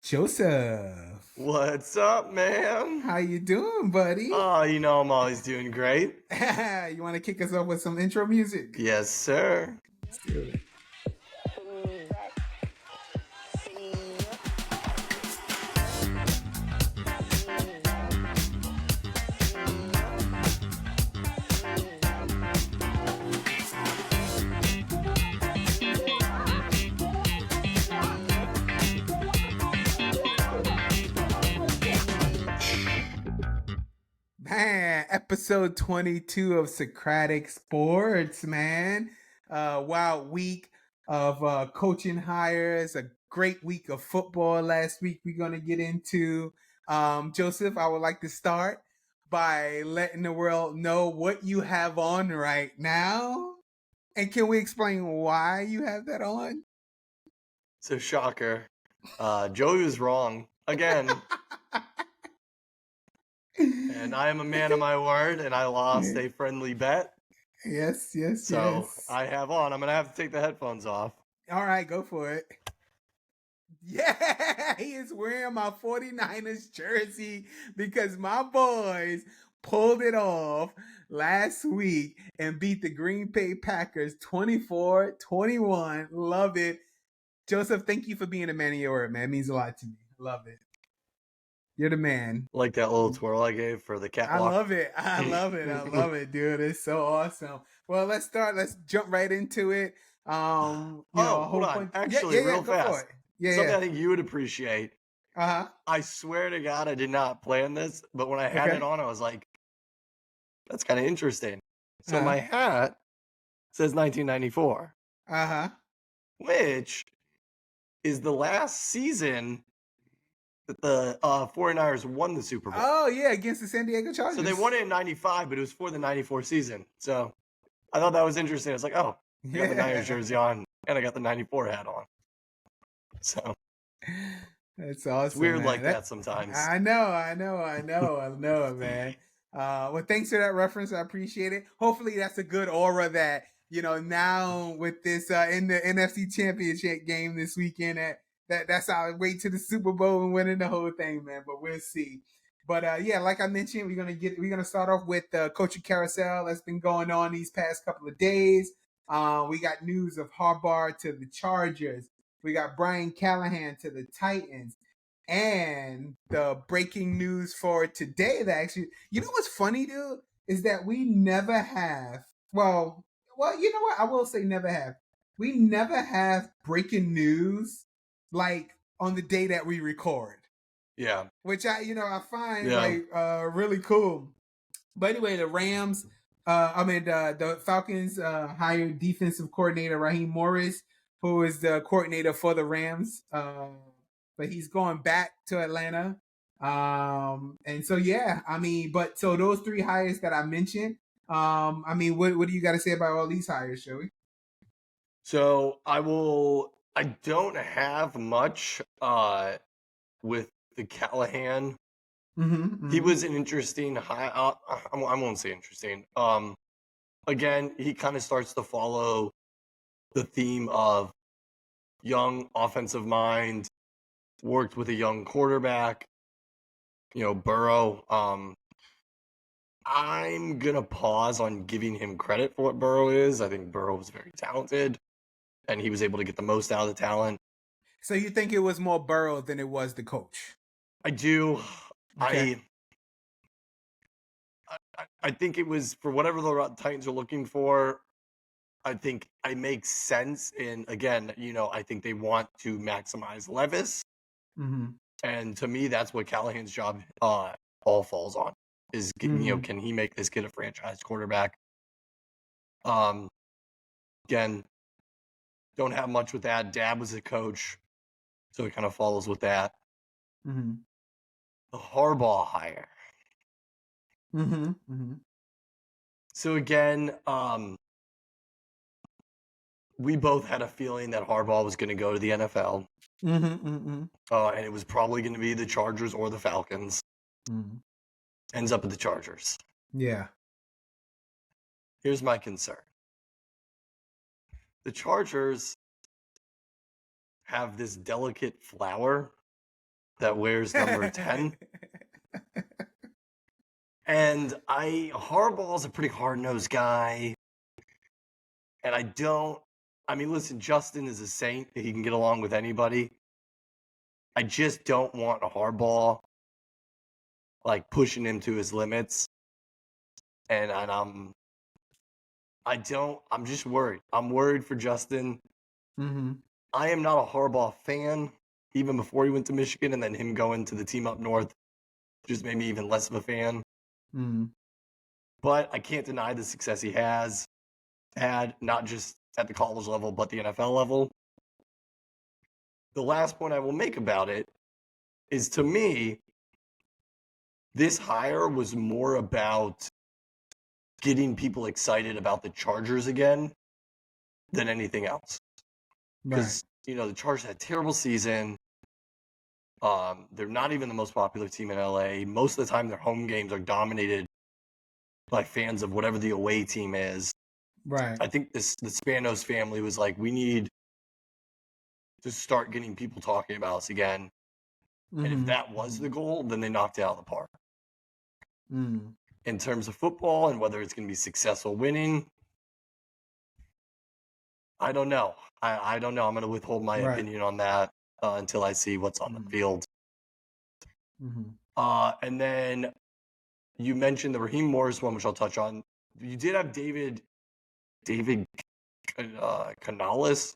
Joseph, What's up, man? how you doing, buddy? Oh, I'm always doing great. You want to kick us off with some intro music? Yes, sir. Let's do it. Man, episode 22 of Socratic Sports, man. Wild week of coaching hires, a great week of football last week we're going to get into. Joseph, I would like to start by letting the world know what you have on right now. And can we explain why you have that on? So, shocker. Joey was wrong again, and I am a man of my word, and I lost a friendly bet. Yes, yes, So, yes. I have on. I'm going to have to take the headphones off. All right, go for it. Yeah, he is wearing my 49ers jersey because my boys pulled it off last week and beat the Green Bay Packers 24-21. Love it. Joseph, thank you for being a man of your word, man. It means a lot to me. Love it. You're the man. Like that little twirl I gave for the I catwalk. love it. I love it. I love it, dude. It's so awesome. Well, let's start. Let's jump right into it. A Hold whole on. bunch. Actually, real Go for fast. it. Yeah, Something yeah. I think you would appreciate. Uh-huh. I swear to God, I did not plan this, but when I had it Okay. on, I was like, that's kind of interesting. So Uh-huh. my hat says 1994, Uh-huh. which is the last season that the 49ers won the Super Bowl. Oh yeah, against the San Diego So they Chargers. won it in 95, but it was for the 94 season. So I thought that was interesting. It's like, oh, I got the Niners Yeah. jersey on and I got the 94 hat on. So That's it's awesome, weird man. like that sometimes. I know, man. Well, thanks for that reference. I appreciate it. Hopefully, that's a good aura that now with this in the NFC Championship game this weekend. That's our way to the Super Bowl and winning the whole thing, man. But we'll see. But yeah, like I mentioned, we're gonna start off with coaching carousel that's been going on these past couple of days. We got news of Harbaugh to the Chargers. We got Brian Callahan to the Titans. And the breaking news for today that actually, what's funny, dude, is that we never have, you know what? I will say never have. We never have breaking news like on the day that we record, Yeah. which I find Yeah. like really cool. But anyway, the Rams, the Falcons hired defensive coordinator Raheem Morris, who is the coordinator for the Rams. But he's going back to Atlanta. And so yeah, so those three hires that I mentioned, what do you got to say about all these hires, Joey? So I don't have much with the Callahan. He was an interesting hire. I won't say interesting. Again, he kind of starts to follow the theme of young offensive mind, worked with a young quarterback, Burrow. I'm gonna pause on giving him credit for what Burrow is. I think Burrow was very talented, and he was able to get the most out of the talent. So you think it was more Burrow than it was the coach? I do. Okay. I think it was for whatever the Titans are looking for. I think it makes sense. And again, I think they want to maximize Levis. Mm-hmm. And to me, that's what Callahan's job all falls on is, can he make this kid a franchise quarterback? Again, don't have much with that. Dad was a coach, so it kind of follows with that. Mm-hmm. The Harbaugh hire. Mm-hmm. Mm-hmm. So again, we both had a feeling that Harbaugh was going to go to the NFL. And it was probably going to be the Chargers or the Falcons. Ends up at the Chargers. Yeah. Here's my concern. The Chargers have this delicate flower that wears number 10. And Harbaugh's a pretty hard-nosed guy. And I mean, listen, Justin is a saint. He can get along with anybody. I just don't want a Harbaugh, like, pushing him to his limits. And I'm just worried. I'm worried for Justin. Mm-hmm. I am not a Harbaugh fan, even before he went to Michigan, and then him going to the team up north just made me even less of a fan. Mm-hmm. But I can't deny the success he has had, not just at the college level, but the NFL level. The last point I will make about it is, to me, this hire was more about getting people excited about the Chargers again than anything else. Because, the Chargers had a terrible season. They're not even the most popular team in LA. Most of the time, their home games are dominated by fans of whatever the away team is. Right. I think the Spanos family was like, we need to start getting people talking about us again. Mm-hmm. And if that was the goal, then they knocked it out of the park. Mm. In terms of football and whether it's going to be successful winning, I don't know. I don't know. I'm going to withhold my opinion on that until I see what's on the field. Mm-hmm. And then you mentioned the Raheem Morris one, which I'll touch on. You did have David Canales,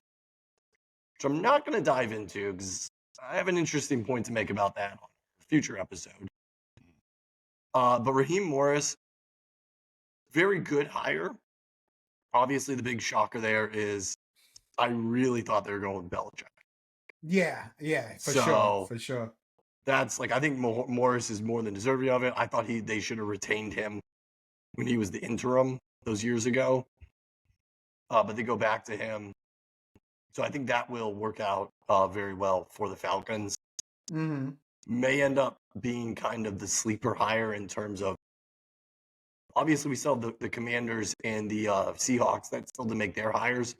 which I'm not going to dive into because I have an interesting point to make about that on a future episode. But Raheem Morris, very good hire. Obviously, the big shocker there is I really thought they were going with Belichick. Yeah, for sure. That's like, I think Morris is more than deserving of it. I thought they should have retained him when he was the interim those years ago. But they go back to him. So I think that will work out very well for the Falcons. Mm-hmm. May end up being kind of the sleeper hire in terms of, obviously we still have the Commanders and the Seahawks that still to make their hires.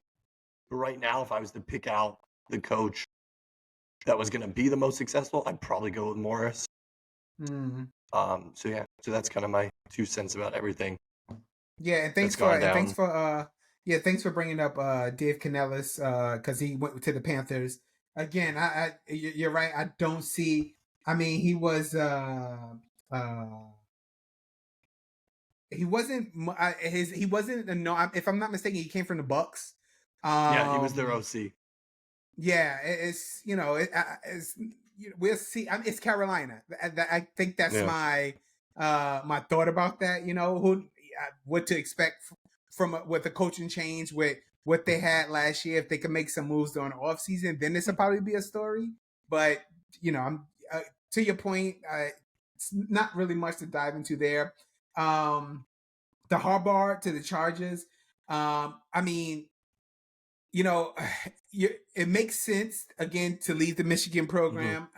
But right now, if I was to pick out the coach that was going to be the most successful, I'd probably go with Morris. Mm-hmm. So that's kind of my 2 cents about everything. Yeah, and thanks for bringing up Dave Canellis because he went to the Panthers. Again, you're right. I don't see. I mean, he was he wasn't he wasn't if I'm not mistaken, he came from the Bucks. Yeah, he was their OC. Yeah, it's we'll see. I mean, it's Carolina. I think that's my thought about that. What to expect from with the coaching change, with what they had last year. If they can make some moves during the offseason, then this will probably be a story. But I'm to your point. It's not really much to dive into there. The Harbaugh to the Chargers. I mean, it makes sense again to leave the Michigan program,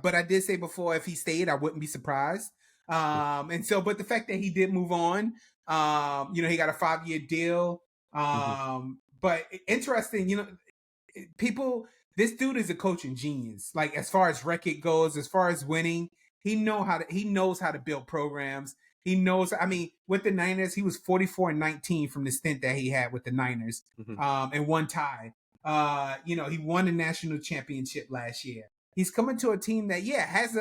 but I did say before, if he stayed, I wouldn't be surprised. And so, but the fact that he did move on, he got a 5-year deal. But interesting, this dude is a coaching genius. Like, as far as record goes, as far as winning, he knows how to build programs. He knows. I mean, with the Niners, he was 44-19 from the stint that he had with the Niners, and one tie. He won a national championship last year. He's coming to a team that has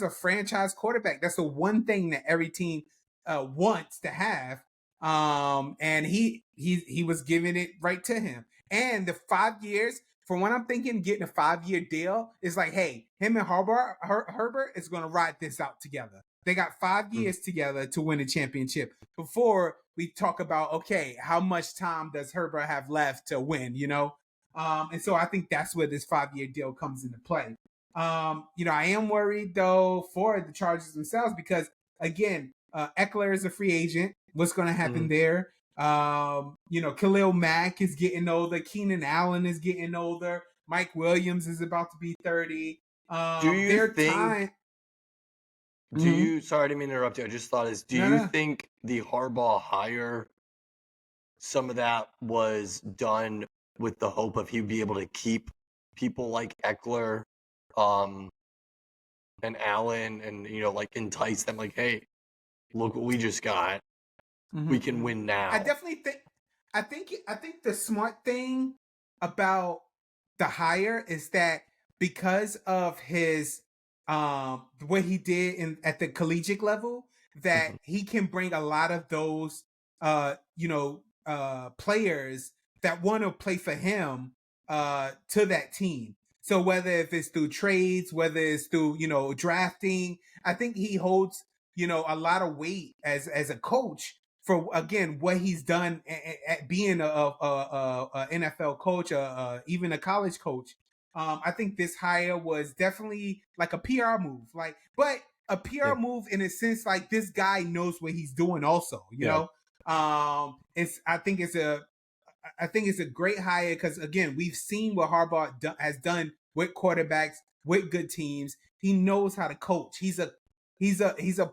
a franchise quarterback. That's the one thing that every team wants to have. And he was giving it right to him. And the 5 years, from what I'm thinking, getting a 5-year deal is like, hey, him and Herbert is going to ride this out together. They got 5 years together to win a championship before we talk about, okay, how much time does Herbert have left to win, And so I think that's where this 5-year deal comes into play. I am worried, though, for the Chargers themselves because, again, Eckler is a free agent. What's going to happen there? Khalil Mack is getting older. Keenan Allen is getting older. Mike Williams is about to be 30. Do you think... Sorry, I didn't mean to interrupt you. I just thought do you think the Harbaugh hire, some of that was done with the hope of he'd be able to keep people like Eckler and Allen and, like entice them like, hey, look what we just got. We can win now. I definitely think the smart thing about the hire is that because of his what he did at the collegiate level, that he can bring a lot of those players that want to play for him to that team. So whether if it's through trades, whether it's through drafting, I think he holds a lot of weight as a coach for again what he's done at being a NFL coach, even a college coach. I think this hire was definitely like a PR move, but a PR move in a sense like this guy knows what he's doing. Also, I think it's a great hire because again we've seen what Harbaugh has done with quarterbacks with good teams. He knows how to coach. He's a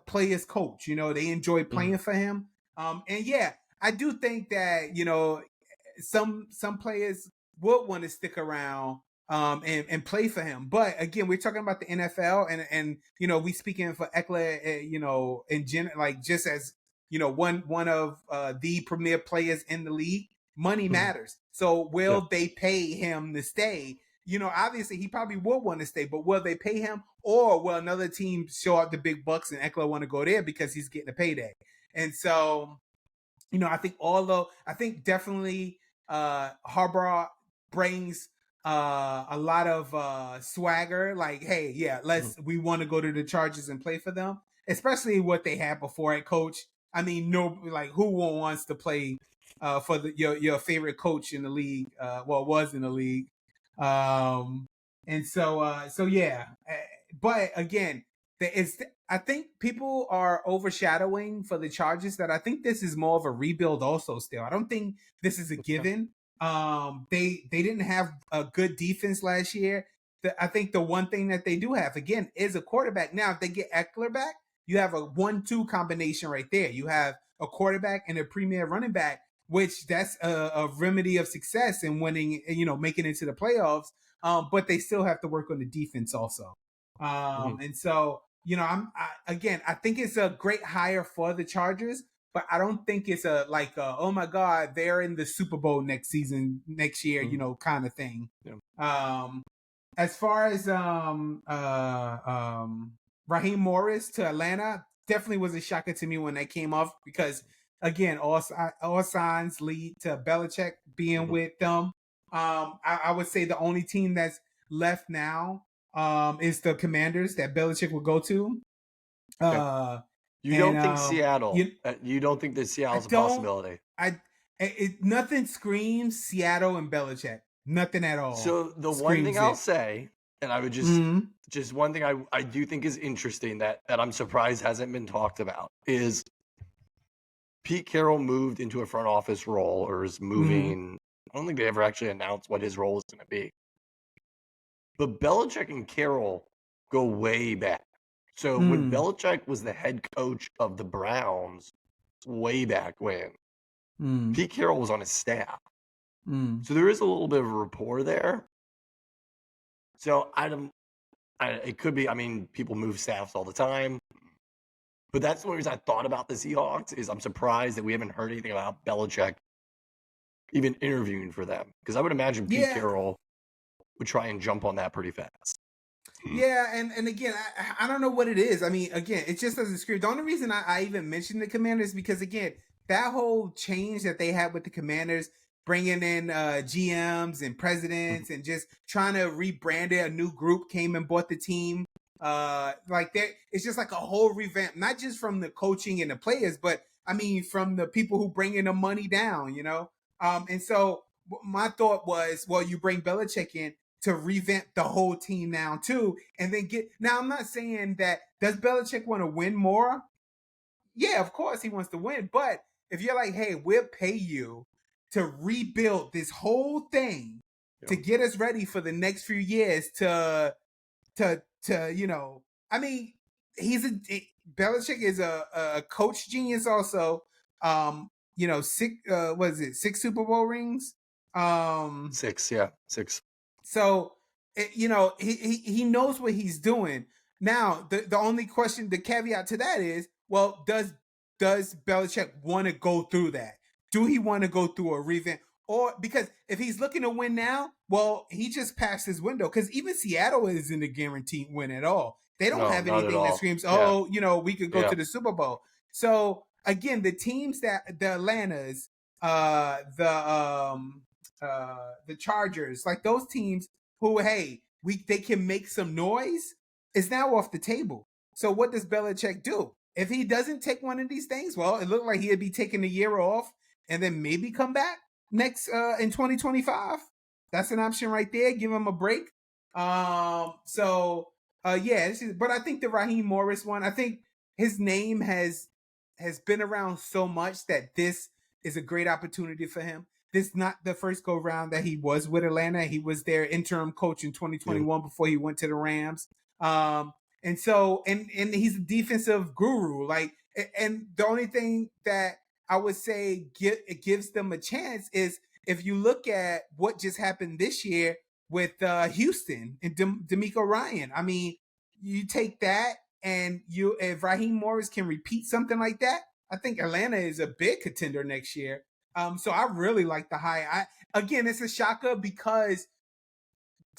player's coach. They enjoy playing for him. And yeah, I do think that some players would want to stick around and play for him. But again, we're talking about the NFL, and we speaking for Eckler, in general, like just as one of the premier players in the league. Money matters. So will they pay him to stay? Obviously he probably will want to stay, but will they pay him, or will another team show out the big bucks and Eckler want to go there because he's getting a payday? And so, I think definitely Harbaugh brings a lot of swagger. Like, hey, yeah, we want to go to the Chargers and play for them, especially what they had before at coach. I mean, who wants to play for your favorite coach in the league? Was in the league, and so yeah. But again, I think people are overshadowing for the Chargers that I think this is more of a rebuild also still. I don't think this is a given. They didn't have a good defense last year. I think the one thing that they do have, again, is a quarterback. Now, if they get Eckler back, you have a 1-2 combination right there. You have a quarterback and a premier running back, which that's a remedy of success in winning, making it to the playoffs. But they still have to work on the defense also. And so, I think it's a great hire for the Chargers, but I don't think it's oh my God, they're in the Super Bowl next year, kind of thing. Yeah. As far as Raheem Morris to Atlanta, definitely was a shocker to me when that came off because again, all signs lead to Belichick being with them. I would say the only team that's left now is the Commanders that Belichick will go to. You don't think Seattle? You don't think that Seattle's a possibility? Nothing screams Seattle and Belichick. Nothing at all. So the one thing I'll say, and I would just one thing I do think is interesting that I'm surprised hasn't been talked about is Pete Carroll moved into a front office role or is moving. I don't think they ever actually announced what his role is going to be. But Belichick and Carroll go way back. So when Belichick was the head coach of the Browns way back when, Pete Carroll was on his staff. So there is a little bit of a rapport there. So it could be, I mean, people move staffs all the time. But that's the only reason I thought about the Seahawks is I'm surprised that we haven't heard anything about Belichick even interviewing for them. Because I would imagine Pete Carroll would try and jump on that pretty fast. Yeah, and again, I don't know what it is. I mean, again, it just doesn't scream. The only reason I even mentioned the Commanders because again, that whole change that they had with the Commanders, bringing in GMs and presidents and just trying to rebrand it, a new group came and bought the team. It's just like a whole revamp, not just from the coaching and the players, but I mean from the people who bring in the money down, and so my thought was, well, you bring Belichick in to revamp the whole team now too, and then now I'm not saying that does Belichick want to win more? Yeah, of course he wants to win, but if you're like, hey, we'll pay you to rebuild this whole thing to get us ready for the next few years to I mean, Belichick is a coach genius also. 6 Super Bowl rings? 6, yeah, 6. So he knows what he's doing. Now, the only question, the caveat to that is, well, does Belichick want to go through that? Do he want to go through a revamp? Or because if he's looking to win now, well, he just passed his window. Because even Seattle isn't a guaranteed win at all. They don't No, have not at anything that all. screams, Yeah. oh, we could go Yeah. to the Super Bowl. So again, the teams that the Atlantas, the Chargers, like those teams who, hey, they can make some noise, is now off the table. So what does Belichick do? If he doesn't take one of these things, well, it looked like he'd be taking a year off and then maybe come back next in 2025. That's an option right there. Give him a break. Yeah, but I think the Raheem Morris one, I think his name has been around so much that this is a great opportunity for him. This is not the first go round that he was with Atlanta. He was their interim coach in 2021 before he went to the Rams. And so he's a defensive guru. Like, and the only thing that I would say it gives them a chance is if you look at what just happened this year with Houston and D'Amico Ryan. I mean, you take that and if Raheem Morris can repeat something like that, I think Atlanta is a big contender next year. So I really like the hire. Again, it's a shocker because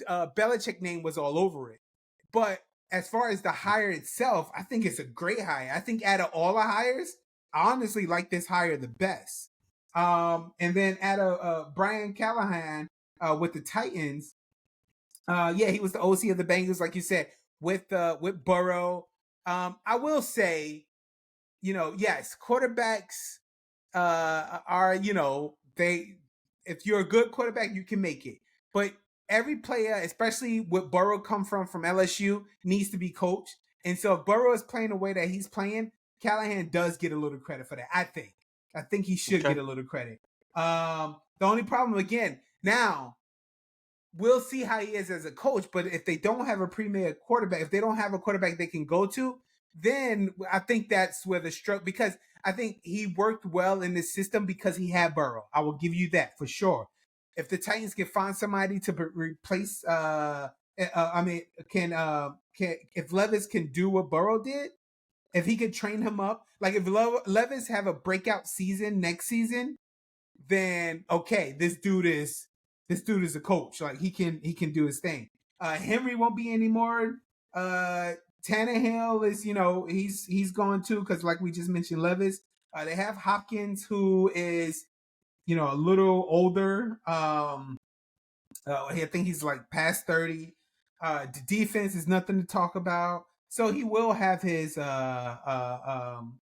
Belichick name was all over it. But as far as the hire itself, I think it's a great hire. I think out of all the hires, I honestly like this hire the best. And then out of Brian Callahan with the Titans, he was the OC of the Bengals, like you said, with Burrow. I will say, yes, quarterbacks are, they, if you're a good quarterback, you can make it. But every player, especially with Burrow come from LSU, needs to be coached. And so if Burrow is playing the way that he's playing, Callahan does get a little credit for that. I think he should get a little credit. The only problem, again, now we'll see how he is as a coach. But if they don't have a premier quarterback, if they don't have a quarterback they can go to, then I think that's where the stroke, because I think he worked well in this system because he had Burrow. I will give you that for sure. If the Titans can find somebody to replace, if Levis can do what Burrow did, if he could train him up, like if Levis have a breakout season next season, then okay, this dude is a coach. Like he can do his thing. Henry won't be anymore. Tannehill is, he's gone too, because like we just mentioned, Levis. They have Hopkins, who is, a little older. I think he's like past 30. The defense is nothing to talk about. So he will have his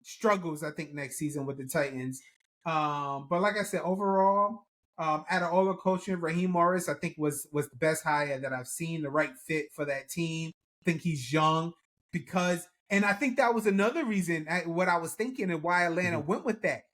struggles, I think, next season with the Titans. But like I said, overall, out of all the coaching, Raheem Morris, I think was the best hire that I've seen, the right fit for that team. I think he's young and I think that was another reason what I was thinking and why Atlanta went with that.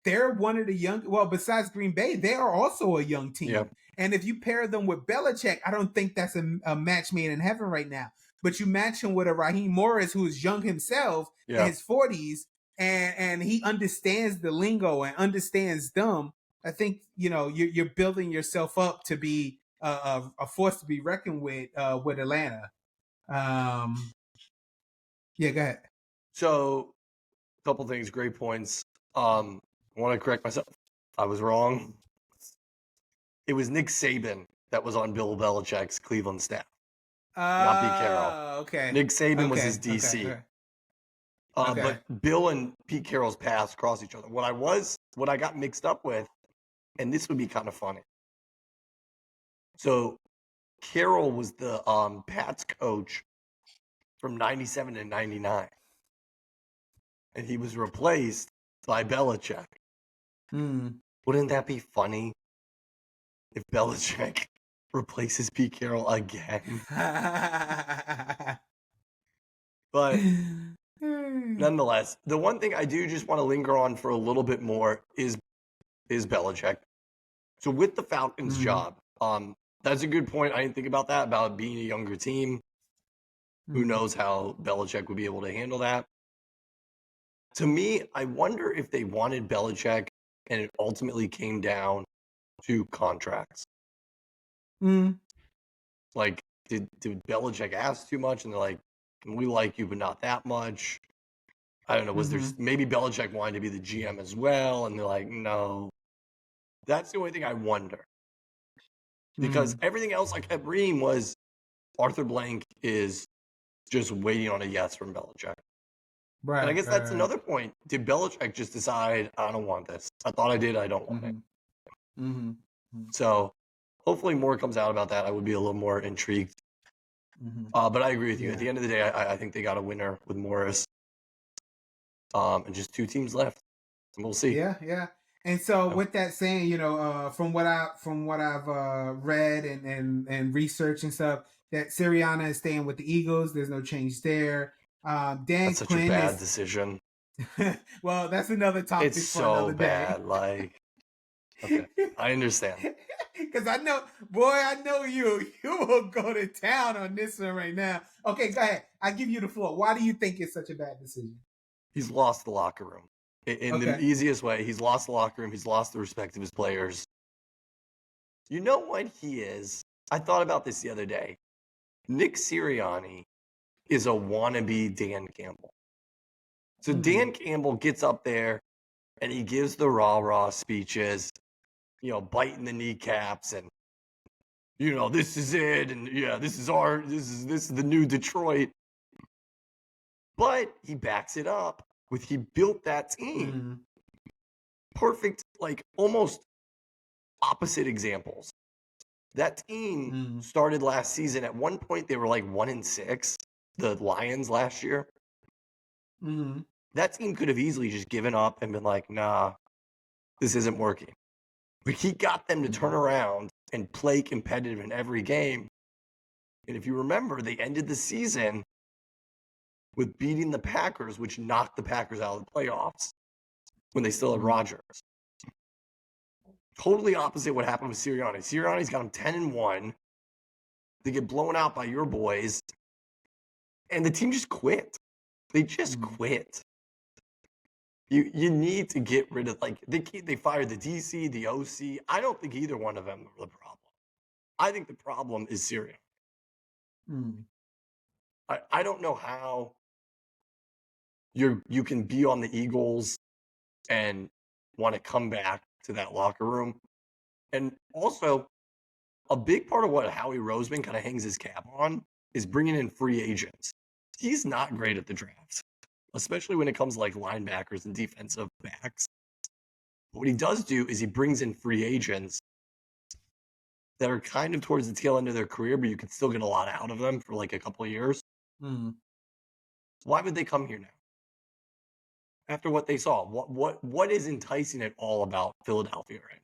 They're one of the young, well, besides Green Bay, they are also a young team. Yeah. And if you pair them with Belichick, I don't think that's a match made in heaven right now. But you match him with a Raheem Morris who is young himself in his 40s, and he understands the lingo and understands them. I think, you're building yourself up to be a force to be reckoned with Atlanta. Go ahead. So, a couple things, great points. I want to correct myself. I was wrong. It was Nick Saban that was on Bill Belichick's Cleveland staff, not Pete Carroll. Okay. Nick Saban was his DC. But Bill and Pete Carroll's paths cross each other. What I got mixed up with, and this would be kind of funny. So Carroll was the Pats coach from 97 to 99. And he was replaced by Belichick. Wouldn't that be funny if Belichick replaces Pete Carroll again? But nonetheless, the one thing I do just want to linger on for a little bit more is Belichick. So with the Falcons job, that's a good point. I didn't think about that, about being a younger team. Who knows how Belichick would be able to handle that? To me, I wonder if they wanted Belichick and it ultimately came down to contracts. Like, did Belichick ask too much? And they're like, We like you, but not that much. I don't know. Was there maybe Belichick wanted to be the GM as well? And they're like, no. That's the only thing I wonder. Because everything else I kept reading was Arthur Blank is just waiting on a yes from Belichick. Right. And I guess that's another point. Did Belichick just decide, I don't want this? I thought I did. I don't want it. So hopefully more comes out about that. I would be a little more intrigued. But I agree with you. At the end of the day, I think they got a winner with Morris. And just 2 teams left. And we'll see. Yeah. And so with that saying, you know, from what I've read and researched and stuff, that Sirianni is staying with the Eagles. There's no change there. Dan That's such Quinn a bad decision. Well, that's another topic It's for another bad. day. Like, okay, I understand. Because I know you will go to town on this one right now. Okay, go ahead. I give you the floor. Why do you think it's such a bad decision? He's lost the locker room. In the easiest way, he's lost the locker room. He's lost the respect of his players. You know what he is? I thought about this the other day. Nick Sirianni is a wannabe Dan Campbell. So Dan Campbell gets up there and he gives the rah-rah speeches, you know, biting the kneecaps and, you know, this is it. And yeah, this is the new Detroit. But he backs it up with he built that team. Perfect, like almost opposite examples. That team started last season. At one point, they were like 1-6. The Lions last year. That team could have easily just given up and been like, nah, this isn't working. But he got them to turn around and play competitive in every game. And if you remember, they ended the season with beating the Packers, which knocked the Packers out of the playoffs when they still had Rodgers. Totally opposite what happened with Sirianni. Sirianni's got them 10-1. They get blown out by your boys. And the team just quit. They just quit. You need to get rid of, like, they fired the DC, the OC. I don't think either one of them are the problem. I think the problem is Sirianni. I don't know how you can be on the Eagles and want to come back to that locker room. And also, a big part of what Howie Roseman kind of hangs his cap on is bringing in free agents. He's not great at the draft, especially when it comes to like linebackers and defensive backs. But what he does do is he brings in free agents that are kind of towards the tail end of their career, but you can still get a lot out of them for like a couple of years. Why would they come here now? After what they saw, what is enticing at all about Philadelphia right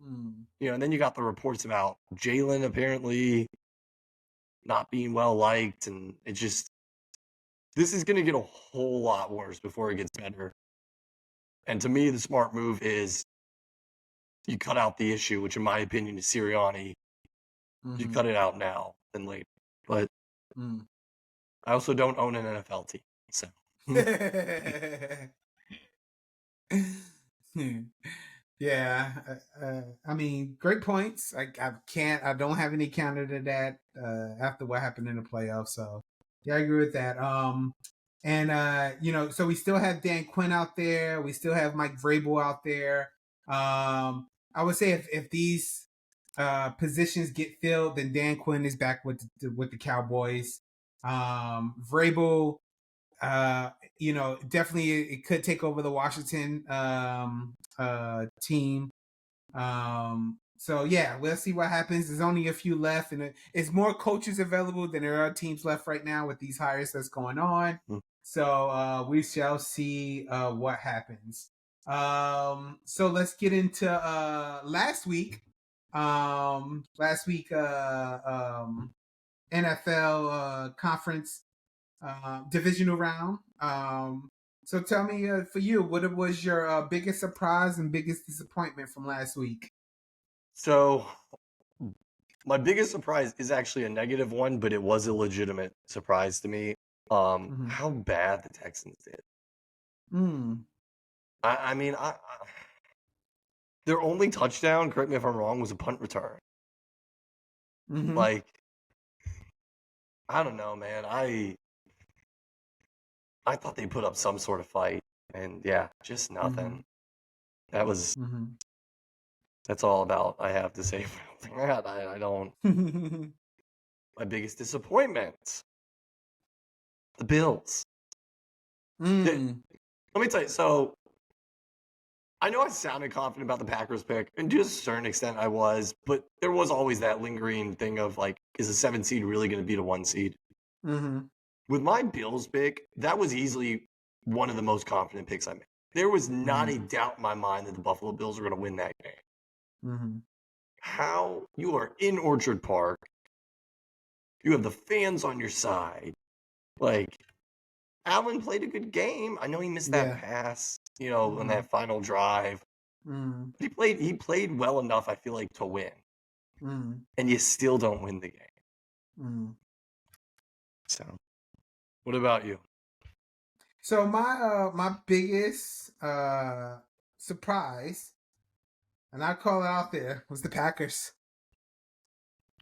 now? You know, and then you got the reports about Jalen apparently not being well liked, and it just, this is going to get a whole lot worse before it gets better. And to me, the smart move is you cut out the issue, which in my opinion is Sirianni. You cut it out now than later. But I also don't own an NFL team, so. Yeah, I mean, great points. I don't have any counter to that after what happened in the playoffs. So yeah, I agree with that. And you know, so we still have Dan Quinn out there. We still have Mike Vrabel out there. I would say if these positions get filled, then Dan Quinn is back with the Cowboys. Vrabel, you know, definitely it could take over the Washington team. So yeah, we'll see what happens. There's only a few left, and it's more coaches available than there are teams left right now with these hires that's going on. So we shall see what happens. So let's get into last week. NFL conference divisional round. So tell me, for you, what was your biggest surprise and biggest disappointment from last week? So my biggest surprise is actually a negative one, but it was a legitimate surprise to me. How bad the Texans did. I mean, their only touchdown, correct me if I'm wrong, was a punt return. Like, I don't know, man. I thought they put up some sort of fight, and yeah, just nothing. That was that's all about I have to say for that. I don't. My biggest disappointment, the Bills. Let me tell you. So I know I sounded confident about the Packers pick, and to a certain extent I was, but there was always that lingering thing of like, is a 7 seed really going to beat a 1 seed? With my Bills pick, that was easily one of the most confident picks I made. There was not a doubt in my mind that the Buffalo Bills were going to win that game. How you are in Orchard Park, you have the fans on your side. Like, Allen played a good game. I know he missed that pass, on that final drive. But he played well enough, I feel like, to win. And you still don't win the game. So, what about you? So my biggest surprise, and I call it out there, was the Packers.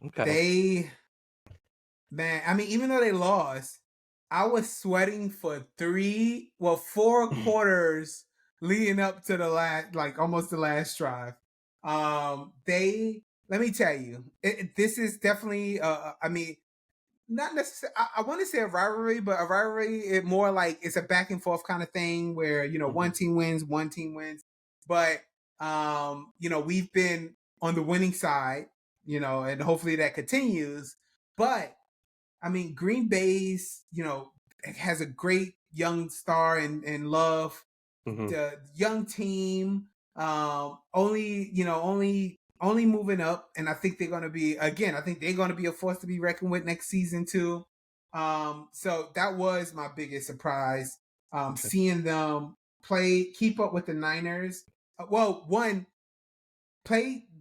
Okay. I mean, even though they lost, I was sweating for 4 quarters leading up to the last, like almost the last drive. Let me tell you, this is definitely, I mean, not necessarily, I want to say a rivalry, but a rivalry, it more like it's a back and forth kind of thing where, one team wins, one team wins. But, we've been on the winning side, and hopefully that continues. But I mean, Green Bay's, has a great young star in Love, the young team, only moving up, and I think they're going to be again. I think they're going to be a force to be reckoned with next season too. So that was my biggest surprise, seeing them keep up with the Niners.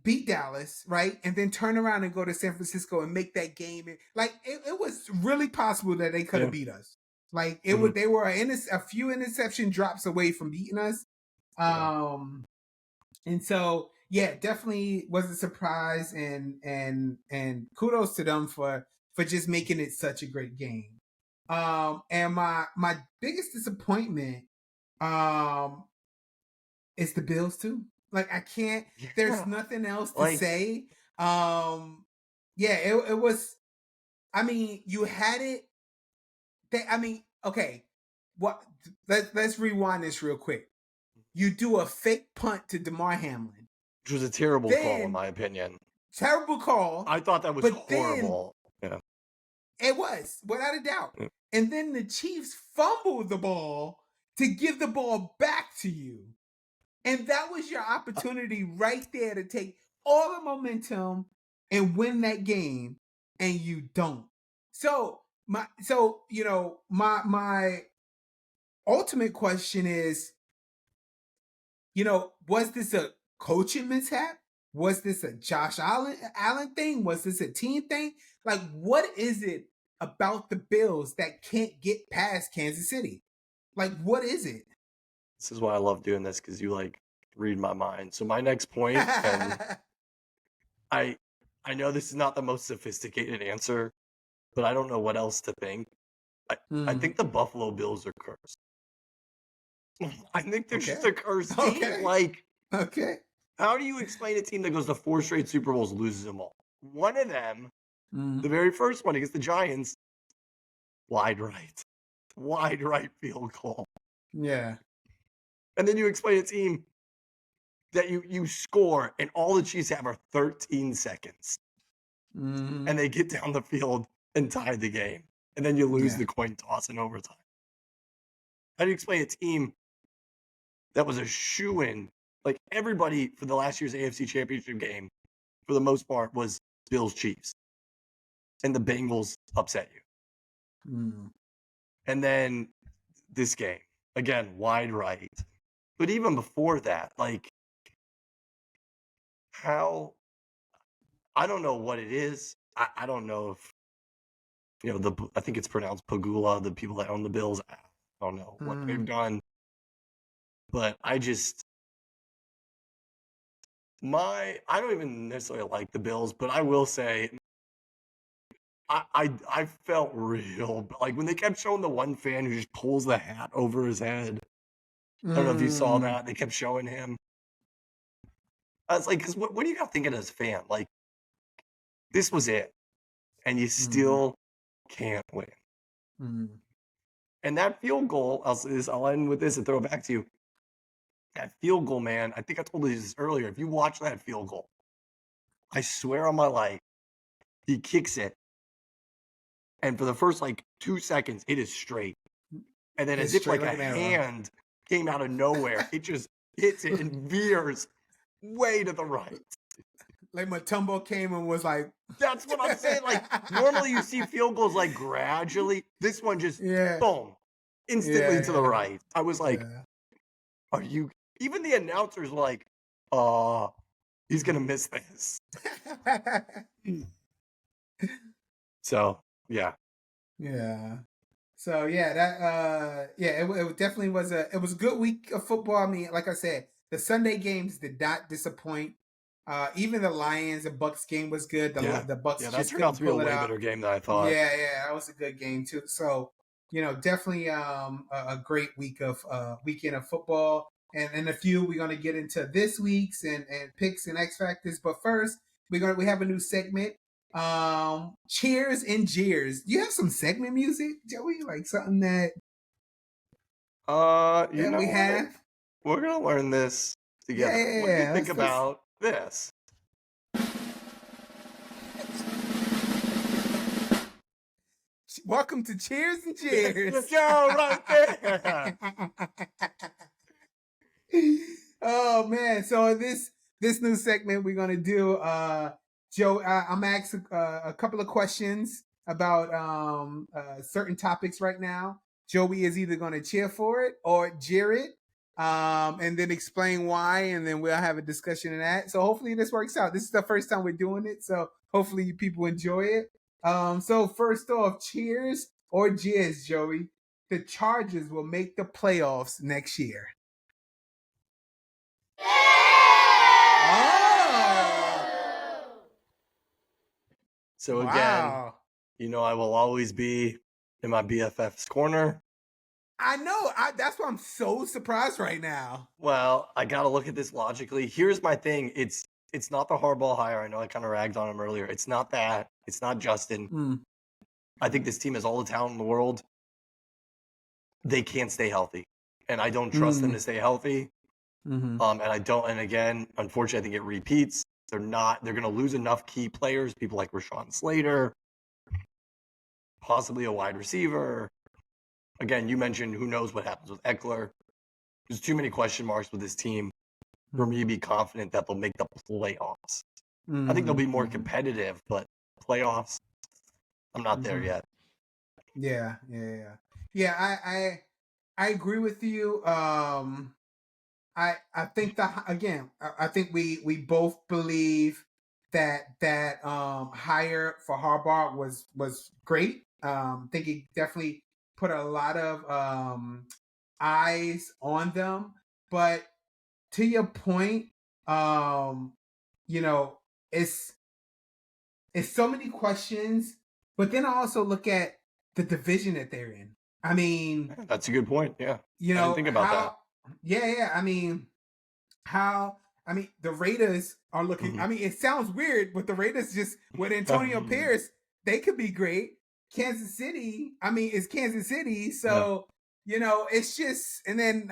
Beat Dallas, right? And then turn around and go to San Francisco and make that game. Like it was really possible that they could have beat us. Like they were a few interception drops away from beating us. And so definitely was a surprise, and kudos to them for just making it such a great game. And my biggest disappointment is the Bills too. Like I can't. There's nothing else to say. It was. I mean, you had it. Okay. What? Let's rewind this real quick. You do a fake punt to DeMar Hamlin, which was a terrible call in my opinion. Terrible call. I thought that was horrible. It was, without a doubt. And then the Chiefs fumbled the ball to give the ball back to you. And that was your opportunity right there to take all the momentum and win that game, and you don't. So my ultimate question is, was this a coaching mishap? Was this a Josh Allen thing? Was this a team thing? Like, what is it about the Bills that can't get past Kansas City? Like, what is it? This is why I love doing this, because you read my mind. So my next point, and I know this is not the most sophisticated answer, but I don't know what else to think. I think the Buffalo Bills are cursed. I think they're just a cursed team. How do you explain a team that goes to 4 straight Super Bowls, loses them all? One of them, the very first one against the Giants, wide right field goal. Yeah. And then you explain a team that you score and all the Chiefs have are 13 seconds. And they get down the field and tie the game. And then you lose the coin toss in overtime. How do you explain a team that was a shoo-in? Like, everybody for the last year's AFC Championship game, for the most part, was Bills-Chiefs. And the Bengals upset you. And then this game, again, wide right. But even before that, how... I don't know what it is. I don't know if, I think it's pronounced Pagula, the people that own the Bills. I don't know what they've done. But I don't even necessarily like the Bills, but I will say I felt real like when they kept showing the one fan who just pulls the hat over his head. I don't know if you saw Mm, that. They kept showing him. I was like, because what do you got thinking as a fan? Like, this was it, and you mm, still can't win. mm. And that field goal, I'll end with this and throw it back to you. That field goal, man. I think I told you this earlier. If you watch that field goal, I swear on my life, he kicks it, and for the first like 2 seconds, it is straight. And then It's as if straight like like a an arrow. hand came out of nowhere, it just hits it and veers way to the right. Like Matumbo came and was like, That's what I'm saying. Like normally you see field goals like gradually. This one just yeah, boom, instantly to the yeah, right. I was like, yeah, are you even the announcers were like, uh, he's gonna miss this. yeah. So yeah. Yeah. So yeah, that yeah, it definitely was a good week of football. I mean, like I said, the Sunday games did not disappoint. Even the Lions and Bucks game was good. Yeah. The Bucks Yeah, that just turned out couldn't to be a pull it way out. better game than I thought. Yeah, yeah, that was a good game too. So, definitely a great weekend of football. And in a few we're gonna get into this week's and picks and X factors. But first, we have a new segment. Cheers and jeers. Do you have some segment music, Joey? Like something You that know we what? have? We're gonna learn this Yeah, together. yeah, What do you yeah. think Let's about this? welcome to Cheers and That's Cheers. the show right there. Oh man! So this new segment we're gonna do, Joe. I'm asking a couple of questions about certain topics right now. Joey is either gonna cheer for it or jeer it, and then explain why, and then we'll have a discussion of that. So hopefully this works out. This is the first time we're doing it, so hopefully you people enjoy it. So first off, cheers or jeers, Joey. The Chargers will make the playoffs next year. Oh, So again, wow. I will always be in my BFF's corner. I know. That's why I'm so surprised right now. Well, I gotta look at this logically. Here's my thing. It's not the hardball hire. I know I kind of ragged on him earlier. It's not that. It's not Justin. Mm. I think this team has all the talent in the world. They can't stay healthy, and I don't trust them to stay healthy. Mm-hmm. And I don't. And again, unfortunately, I think it repeats. They're not. They're going to lose enough key players, people like Rashawn Slater, possibly a wide receiver. Again, you mentioned who knows what happens with Eckler. There's too many question marks with this team for me to be confident that they'll make the playoffs. I think they'll be more competitive, but playoffs, I'm not there yet. Yeah, yeah, yeah. Yeah, I agree with you. I think that again, I think we both believe that hire for Harbaugh was great. I think he definitely put a lot of eyes on them. But to your point, um, you know, it's so many questions. But then I also look at the division that they're in. I mean, That's a good point. Yeah. you I didn't know think about that. how? Yeah, yeah. I mean, how? I mean, the Raiders are looking. Mm-hmm. I mean, it sounds weird, but the Raiders just with Antonio Pierce, they could be great. Kansas City. I mean, it's Kansas City, so it's just. And then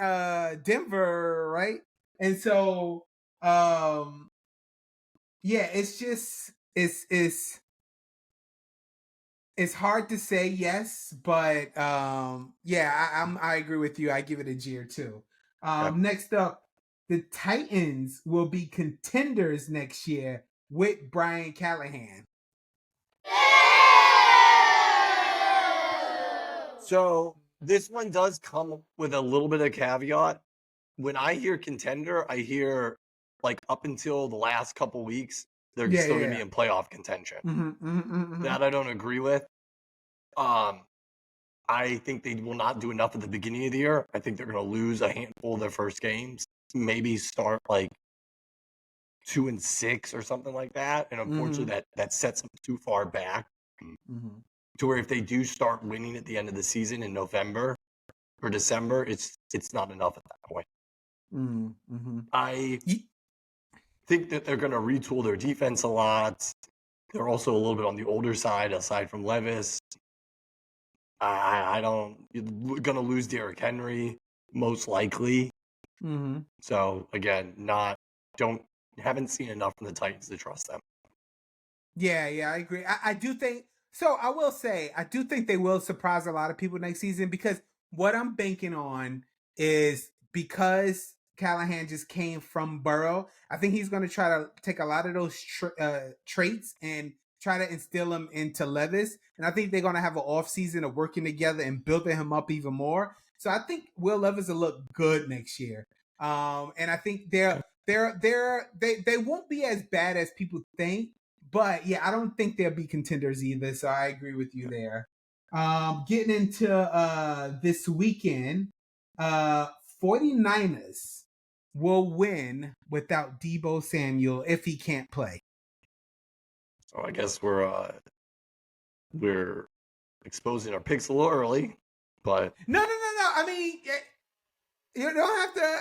Denver, right? And so, yeah, it's just it's hard to say yes, but yeah, I agree with you. I give it a jeer too. Okay. Next up, the Titans will be contenders next year with Brian Callahan. So this one does come with a little bit of caveat. When I hear contender, I hear like up until the last couple weeks, they're still going to be in playoff contention. That I don't agree with. I think they will not do enough at the beginning of the year. I think they're going to lose a handful of their first games, maybe start like 2-6 or something like that. And unfortunately, that sets them too far back. to where if they do start winning at the end of the season in November or December, it's not enough at that point. I think that they're going to retool their defense a lot. They're also a little bit on the older side, aside from Levis. I don't. You're going to lose Derrick Henry, most likely. So again, haven't seen enough from the Titans to trust them. Yeah, I agree. I do think so. I will say I do think they will surprise a lot of people next season, because what I'm banking on is, because Callahan just came from Burrow, I think he's going to try to take a lot of those traits and try to instill them into Levis. And I think they're going to have an off season of working together and building him up even more. So I think Will Levis will look good next year. And I think they won't be as bad as people think. But yeah, I don't think they'll be contenders either. So I agree with you there. Getting into this weekend, 49ers will win without Deebo Samuel if he can't play. So I guess we're exposing our picks a little early, but no. I mean, you don't have to.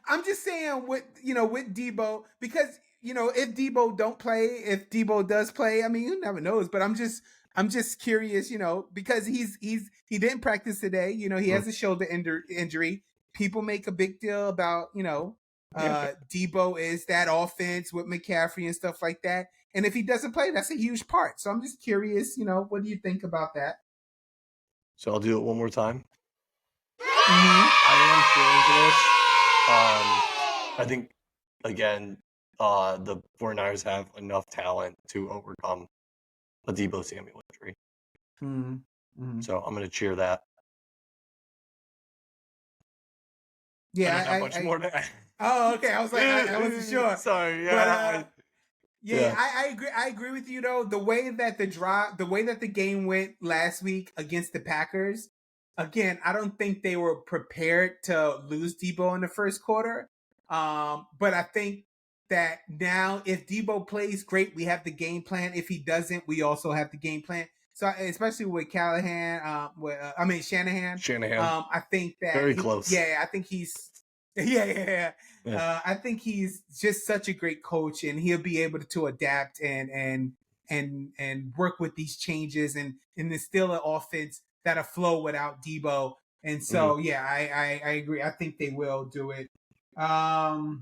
I'm just saying with Deebo, because if Deebo don't play, if Deebo does play, I mean, who never knows. But I'm just curious, because he didn't practice today. He has a shoulder injury. People make a big deal about Deebo is that offense with McCaffrey and stuff like that. And if he doesn't play, that's a huge part. So I'm just curious, what do you think about that? So I'll do it one more time. I am feeling this. I think, again, the 49ers have enough talent to overcome a Deebo Samuel injury. So I'm going to cheer that. Yeah, I don't have much more to add. Oh, okay. I was like, I wasn't sure. Sorry, yeah. But, I agree. I agree with you though. The way that the game went last week against the Packers, again, I don't think they were prepared to lose Deebo in the first quarter. But I think that now, if Deebo plays, great, we have the game plan. If he doesn't, we also have the game plan. So especially with Callahan, Shanahan. I think that very close. Yeah, I think he's. Yeah. I think he's just such a great coach, and he'll be able to adapt and work with these changes and instill an offense that'll flow without Deebo. And so, I agree. I think they will do it. And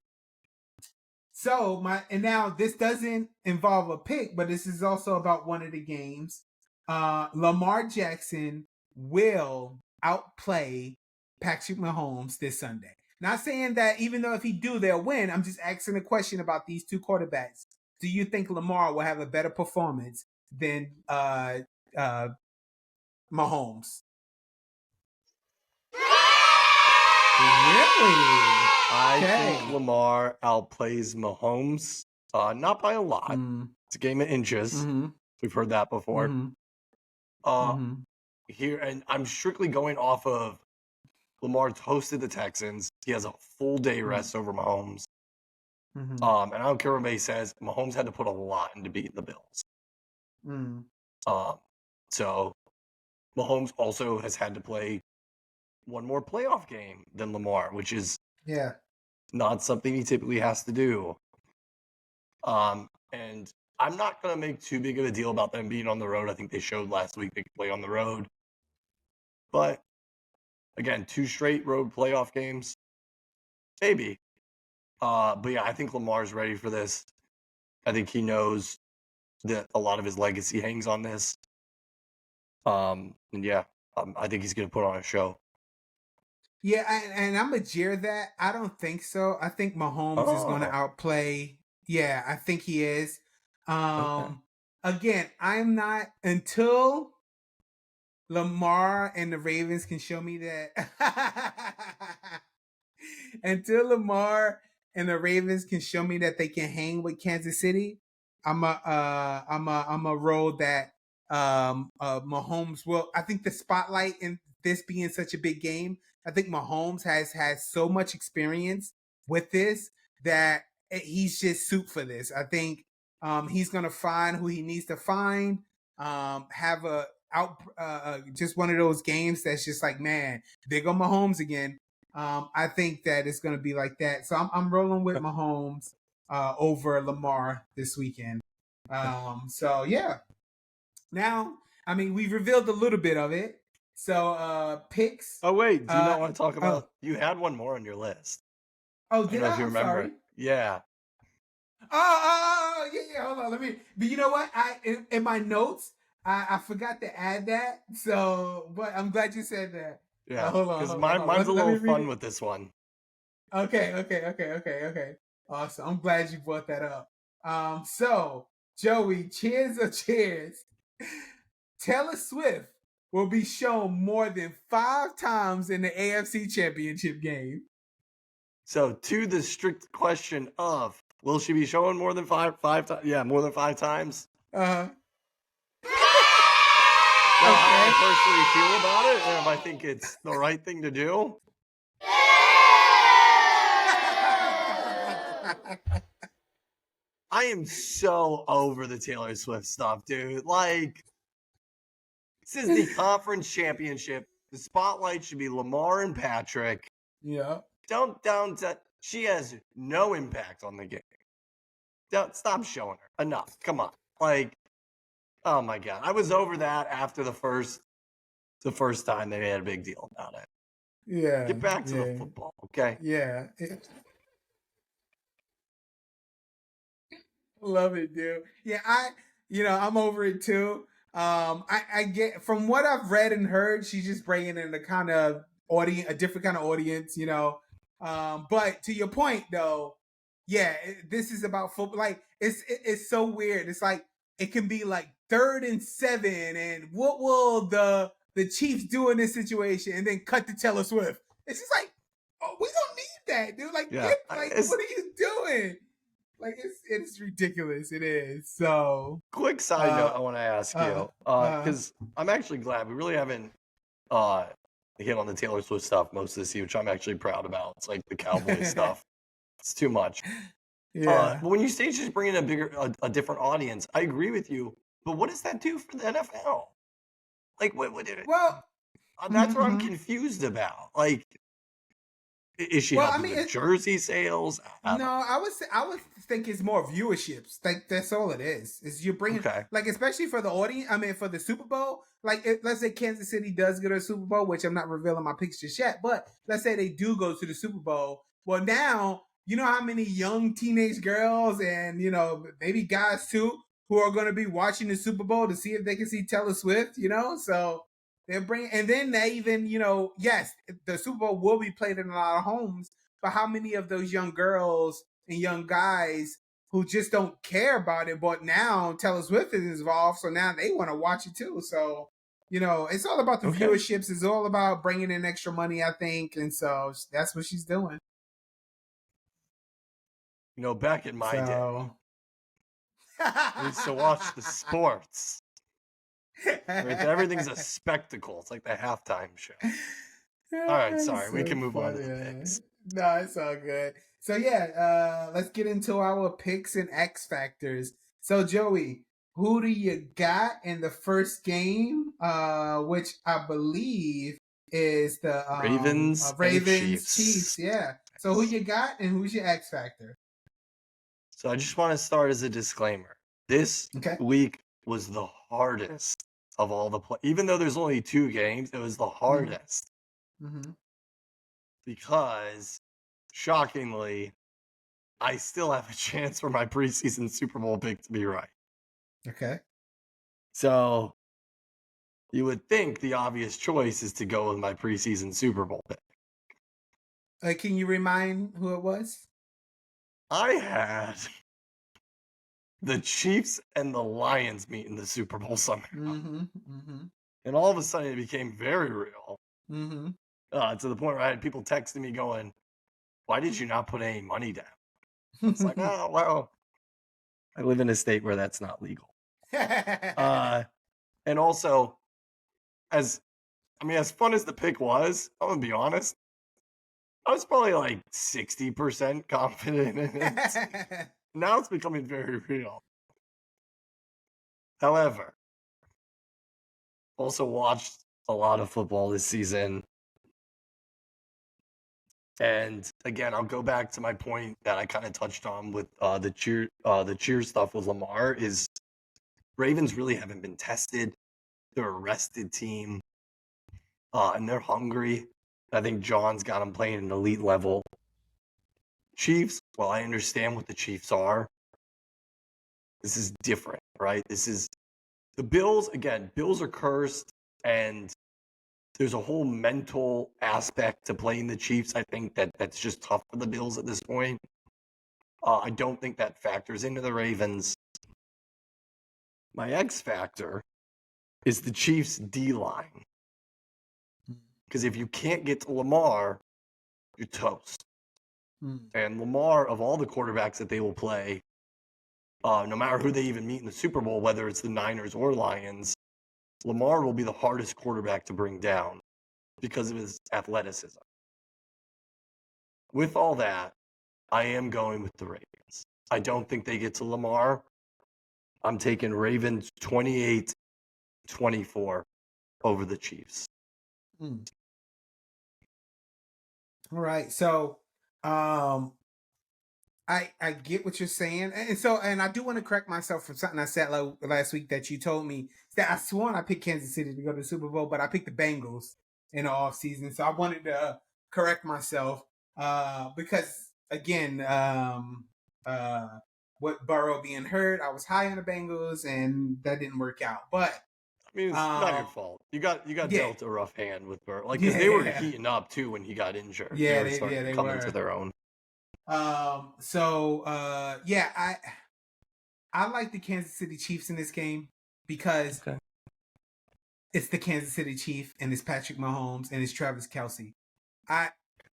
now this doesn't involve a pick, but this is also about one of the games. Lamar Jackson will outplay Patrick Mahomes this Sunday. Not saying that even though if he do, they'll win. I'm just asking a question about these two quarterbacks. Do you think Lamar will have a better performance than Mahomes? Really? I think Lamar outplays Mahomes, not by a lot. It's a game of inches. We've heard that before. Here, and I'm strictly going off of Lamar's hosted the Texans. He has a full day rest over Mahomes. And I don't care what anybody says, Mahomes had to put a lot into beating the Bills. So Mahomes also has had to play one more playoff game than Lamar, which is not something he typically has to do. And I'm not going to make too big of a deal about them being on the road. I think they showed last week they could play on the road. But again, 2 straight road playoff games, maybe. But yeah, I think Lamar's ready for this. I think he knows that a lot of his legacy hangs on this. And yeah, I think he's going to put on a show. Yeah, and I'm going to jeer that. I don't think so. I think Mahomes is going to outplay. Yeah, I think he is. Again, I'm not until Lamar and the Ravens can show me that. Until Lamar and the Ravens can show me that they can hang with Kansas City, I'm a roll that Mahomes will. I think the spotlight in this being such a big game, I think Mahomes has so much experience with this that he's just suited for this. I think he's going to find who he needs to find. have a just one of those games that's just like, man, there go Mahomes again. I think that it's going to be like that. So I'm rolling with Mahomes over Lamar this weekend. So yeah. Now, I mean, we've revealed a little bit of it. So picks. Oh wait, do you not want to talk Oh, about? You had one more on your list. oh, I don't did know if I? you I'm remember sorry. it. Yeah. Yeah. Hold on. Let me. But you know what? In my notes, I forgot to add that. So, but I'm glad you said that. Yeah. Hold on. Because Hold on. Hold on. mine's a Let me little read fun it. with this one. Okay. Awesome. I'm glad you brought that up. So Joey, cheers or cheers? Taylor Swift will be shown more than 5 times in the AFC Championship game. So to the strict question of, will she be showing more than five times? Yeah, more than 5 times. Uh, Now, how I personally feel about it, and if I think it's the right thing to do. I am so over the Taylor Swift stuff, dude. Like, this is the conference championship. The spotlight should be Lamar and Patrick. Yeah. She has no impact on the game. Don't stop showing her. Enough. Come on. Like, oh my god. I was over that after the first time they made a big deal about it. Yeah. Get back to the football, okay? Yeah. Love it, dude. Yeah, I'm over it too. I get from what I've read and heard, she's just bringing in a different kind of audience, But to your point, though, yeah, this is about football. Like, it's so weird. It's like it can be like 3rd and 7, and what will the Chiefs do in this situation? And then cut to Taylor Swift. It's just like, oh, we don't need that, dude. Like, Yeah, what are you doing? Like it's ridiculous. It is. So quick side note I want to ask you, because I'm actually glad we really haven't hit on the Taylor Swift stuff most of this year, which I'm actually proud about. It's like the Cowboys stuff. It's too much. Yeah. But when you say she's bringing a different audience, I agree with you. But what does that do for the NFL? Like, what Well, that's what I'm confused about. Like, is she helping with jersey sales? No, I would think it's more viewerships. Like that's all it is. Is you're bringing like especially for the audience. I mean, for the Super Bowl. Like let's say Kansas City does go to a Super Bowl, which I'm not revealing my picks just yet. But let's say they do go to the Super Bowl. Well, now you know how many young teenage girls and maybe guys too who are going to be watching the Super Bowl to see if they can see Taylor Swift. So they're bringing, and then they even yes, the Super Bowl will be played in a lot of homes. But how many of those young girls and young guys who just don't care about it, but now Taylor Swift is involved, so now they want to watch it too. So, it's all about the viewerships. It's all about bringing in extra money, I think, and so that's what she's doing. Back in my day, I used to watch the sports. Everything's a spectacle. It's like the halftime show. All right, sorry. We can move on to the picks. No, it's all good. So yeah, let's get into our picks and X factors. So Joey, who do you got in the first game? Which I believe is the Ravens Chiefs. Yeah. So who you got and who's your X factor? So I just want to start as a disclaimer. This week was the hardest of all the play. Even though there's only 2 games, it was the hardest. Mm-hmm. Because, shockingly, I still have a chance for my preseason Super Bowl pick to be right. Okay. So, you would think the obvious choice is to go with my preseason Super Bowl pick. Can you remind who it was? I had the Chiefs and the Lions meet in the Super Bowl somehow. And all of a sudden, it became very real. To the point where I had people texting me going, why did you not put any money down? It's like, oh, well, I live in a state where that's not legal. And also, as fun as the pick was, I'm going to be honest, I was probably like 60% confident in it. Now it's becoming very real. However, Also watched a lot of football this season. And again, I'll go back to my point that I kind of touched on with the cheer stuff with Lamar is Ravens really haven't been tested. They're a rested team, and they're hungry. I think John's got them playing an elite level. Chiefs, well, I understand what the Chiefs are. This is different, right? This is the Bills. Again, Bills are cursed, and there's a whole mental aspect to playing the Chiefs. I think that's just tough for the Bills at this point. I don't think that factors into the Ravens. My X factor is the Chiefs' D-line. Because if you can't get to Lamar, you're toast. And Lamar, of all the quarterbacks that they will play, no matter who they even meet in the Super Bowl, whether it's the Niners or Lions, Lamar will be the hardest quarterback to bring down because of his athleticism. With all that, I am going with the Ravens. I don't think they get to Lamar. I'm taking Ravens 28-24 over the Chiefs. All right. So I get what you're saying. And I do want to correct myself from something I said last week that you told me that I sworn I picked Kansas City to go to the Super Bowl, but I picked the Bengals in the offseason. So I wanted to correct myself because again, what Burrow being hurt, I was high on the Bengals and that didn't work out. But I mean, it's not your fault. You got dealt a rough hand with Burrow, because they were heating up too when he got injured. Yeah, they were starting to come into their own. I like the Kansas City Chiefs in this game because it's the Kansas City Chief and it's Patrick Mahomes and it's Travis Kelce.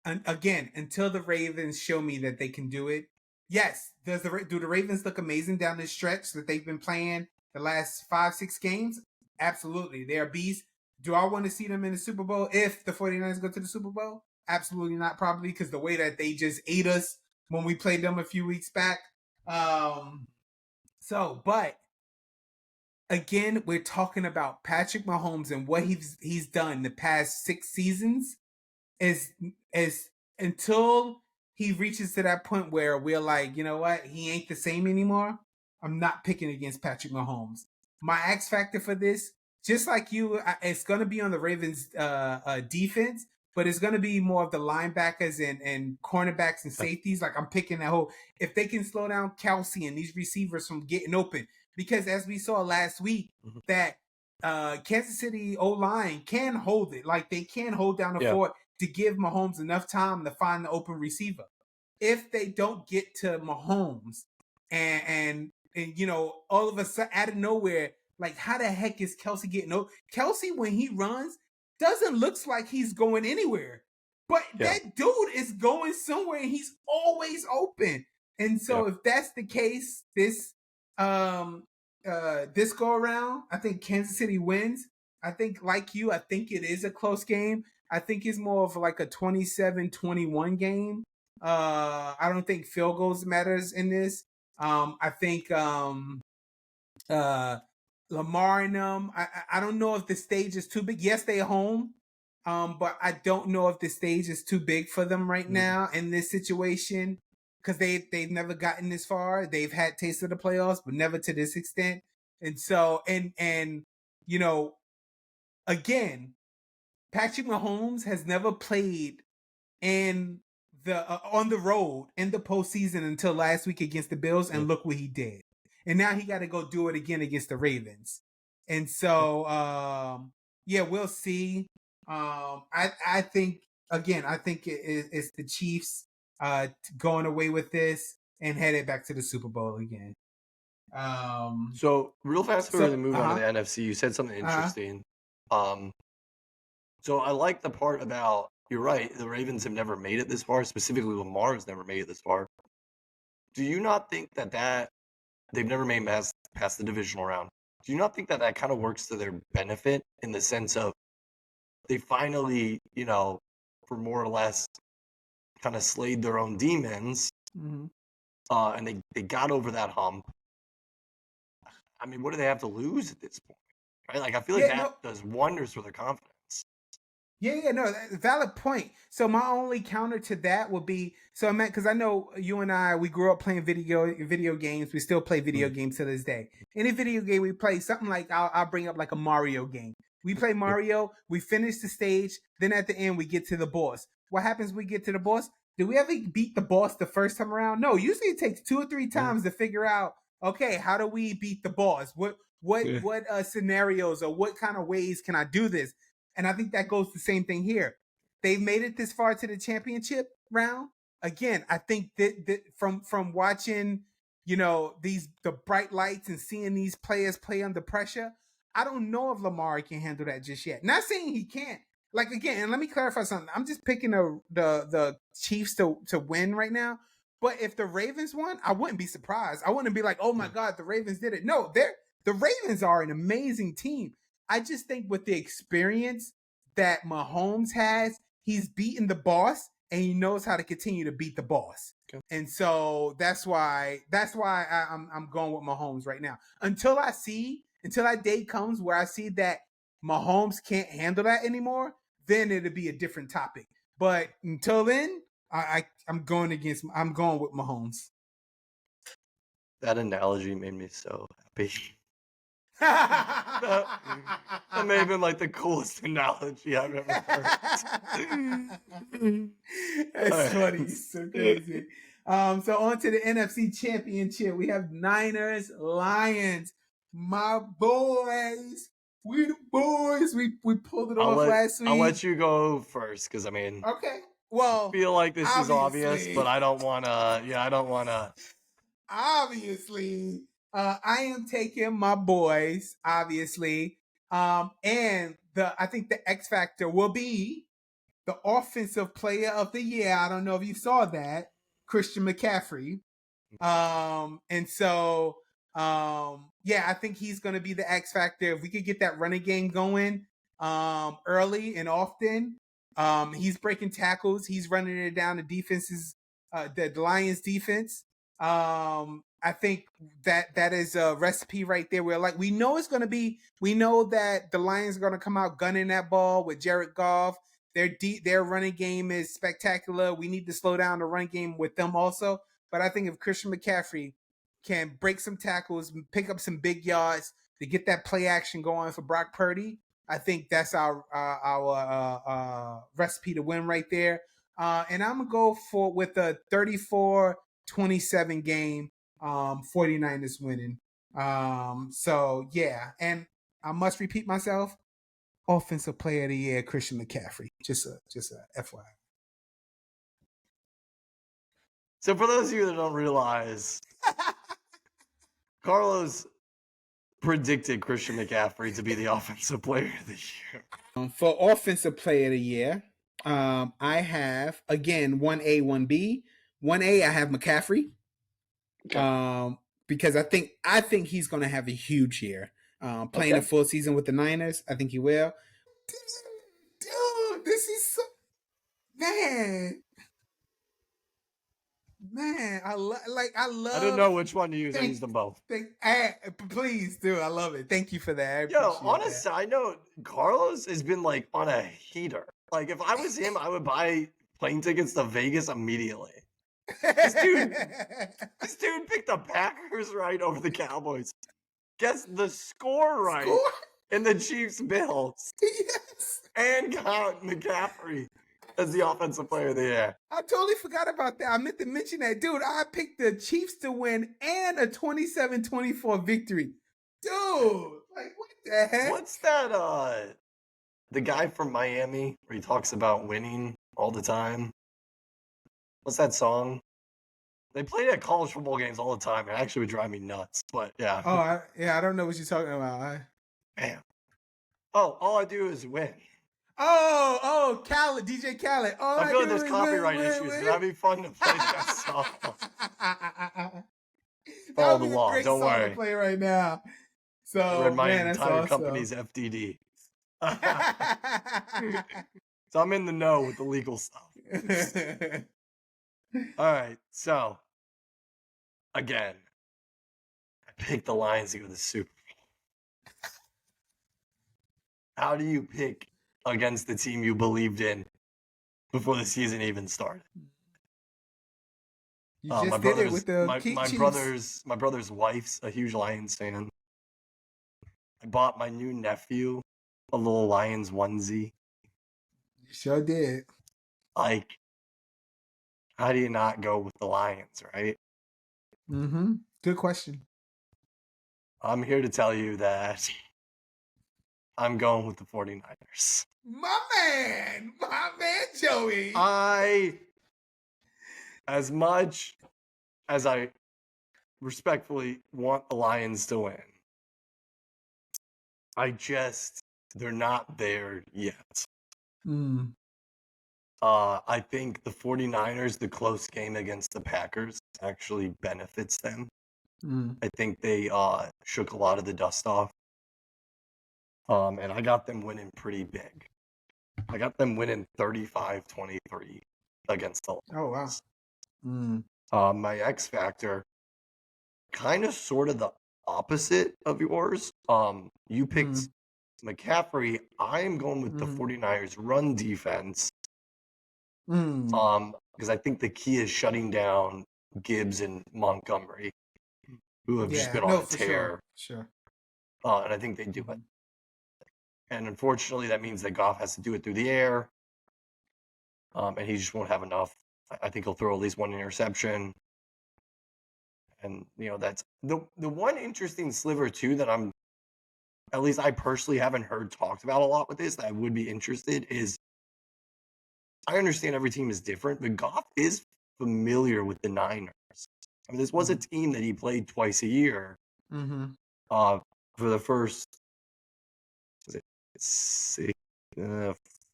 Again, until the Ravens show me that they can do it. Yes, do the Ravens look amazing down the stretch that they've been playing the last 5-6 games? Absolutely. They are beasts. Do I want to see them in the Super Bowl if the 49ers go to the Super Bowl? Absolutely not, probably, because the way that they just ate us when we played them a few weeks back. But again, we're talking about Patrick Mahomes and what he's done the past 6 seasons is until he reaches to that point where we're like, you know what, he ain't the same anymore. I'm not picking against Patrick Mahomes. My X factor for this, just like you, it's going to be on the Ravens defense, but it's going to be more of the linebackers and cornerbacks and safeties. Like I'm picking that whole, if they can slow down Kelce and these receivers from getting open, because as we saw last week, that Kansas City O-line can hold it. Like they can hold down the fort to give Mahomes enough time to find the open receiver. If they don't get to Mahomes and you know, all of a sudden out of nowhere, like how the heck is Kelce getting open? Kelce, when he runs, doesn't look like he's going anywhere. But that dude is going somewhere and he's always open. And so if that's the case, this go around, I think Kansas City wins. I think, like you, I think it is a close game. I think it's more of like a 27-21 game. I don't think field goals matters in this. I think Lamar and them, I don't know if the stage is too big. Yes, they're home, but I don't know if the stage is too big for them right now in this situation because they've never gotten this far. They've had taste of the playoffs, but never to this extent. And so, and you know, again, Patrick Mahomes has never played in the on the road in the postseason until last week against the Bills, and look what he did. And now he got to go do it again against the Ravens. And so, we'll see. I think again, I think it's the Chiefs going away with this and headed back to the Super Bowl again. So real fast before we move on to the NFC, you said something interesting. So I like the part about, you're right, the Ravens have never made it this far, specifically Lamar has never made it this far. Do you not think that they've never made past the divisional round? Do you not think that kind of works to their benefit in the sense of they finally, you know, for more or less kind of slayed their own demons, and they got over that hump? I mean, what do they have to lose at this point? right? Like I feel like that does wonders for their confidence. Yeah, no, valid point. So my only counter to that would be, so because I know you and I, we grew up playing video games. We still play video games to this day. Any video game we play, something like I'll bring up like a Mario game. We play Mario, we finish the stage, then at the end we get to the boss. What happens when we get to the boss? Do we ever beat the boss the first time around? No, usually it takes 2 or 3 times to figure out, okay, how do we beat the boss? What scenarios or what kind of ways can I do this? And I think that goes the same thing here. They've made it this far to the championship round. Again, I think that from watching, the bright lights and seeing these players play under pressure, I don't know if Lamar can handle that just yet. Not saying he can't. Like again, and let me clarify something. I'm just picking the Chiefs to win right now. But if the Ravens won, I wouldn't be surprised. I wouldn't be like, oh my God, the Ravens did it. No, the Ravens are an amazing team. I just think with the experience that Mahomes has, he's beaten the boss and he knows how to continue to beat the boss. Okay. And so that's why I'm going with Mahomes right now. Until that day comes where I see that Mahomes can't handle that anymore, then it'll be a different topic. But until then, I'm going with Mahomes. That analogy made me so happy. that may have been like the coolest analogy I've ever heard. It's funny. It's so crazy. So on to the NFC Championship. We have Niners, Lions. My boys. We the boys. We pulled it off last week. I'll let you go first because okay. Well, I feel like this is obvious, but I don't wanna. Yeah, I don't wanna. Obviously, I am taking my boys, obviously. And I think the X factor will be the offensive player of the year. I don't know if you saw that, Christian McCaffrey. And so yeah, I think he's gonna be the X factor. If we could get that running game going early and often. He's breaking tackles, he's running it down the defenses, the Lions defense. I think that is a recipe right there where we know that the Lions are going to come out gunning that ball with Jared Goff. Their running game is spectacular. We need to slow down the run game with them also. But I think if Christian McCaffrey can break some tackles, pick up some big yards to get that play action going for Brock Purdy, I think that's our recipe to win right there. And I'm going to go with a 34-27 game. 49ers winning. So yeah, and I must repeat myself. Offensive player of the year, Christian McCaffrey. Just a FYI. So for those of you that don't realize, Carlos predicted Christian McCaffrey to be the offensive player of the year. For offensive player of the year, I have again 1A, 1B. 1A, I have McCaffrey. Okay. Because I think he's going to have a huge year. Playing a full season with the Niners, I think he will. Dude, this is so man. I love. I don't know which one to use. I use them both. Please do. I love it. Thank you for that. Yo, on a side note, Carlos has been on a heater. If I was him, I would buy plane tickets to Vegas immediately. This dude picked the Packers right over the Cowboys. Guess the score right in the Chiefs Bills. Yes. And got McCaffrey as the offensive player of the year. I totally forgot about that. I meant to mention that. Dude, I picked the Chiefs to win and a 27-24 victory. Dude, what the heck? What's that, the guy from Miami where he talks about winning all the time? What's that song? They play it at college football games all the time. It actually would drive me nuts, but yeah. Oh, I don't know what you're talking about. Damn. Oh, all I do is win. Oh, Khaled, DJ Khaled. I feel like there's copyright issues, but that'd be fun to play that song. Follow the law. Don't worry. To play right now. So I read my entire company's FDD. So I'm in the know with the legal stuff. All right, so again, I picked the Lions to go to the Super Bowl. How do you pick against the team you believed in before the season even started? You just did it with the Chiefs. My brother's wife's a huge Lions fan. I bought my new nephew a little Lions onesie. You sure did. Like, how do you not go with the Lions, right? Mm-hmm. Good question. I'm here to tell you that I'm going with the 49ers. My man Joey. As much as I respectfully want the Lions to win, they're not there yet. I think the 49ers, the close game against the Packers, actually benefits them. I think they shook a lot of the dust off. And I got them winning pretty big. I got them winning 35-23 against the Lions. Oh, wow. My X factor, kind of sort of the opposite of yours. You picked McCaffrey. I am going with the 49ers run defense. Because I think the key is shutting down Gibbs and Montgomery, who have just been on a tear. Sure. And I think they do it. And unfortunately, that means that Goff has to do it through the air. And he just won't have enough. I think he'll throw at least one interception. And, that's the one interesting sliver, too, that at least I personally haven't heard talked about a lot with this, that I would be interested is, I understand every team is different, but Goff is familiar with the Niners. I mean, this was a team that he played twice a year for the first, was it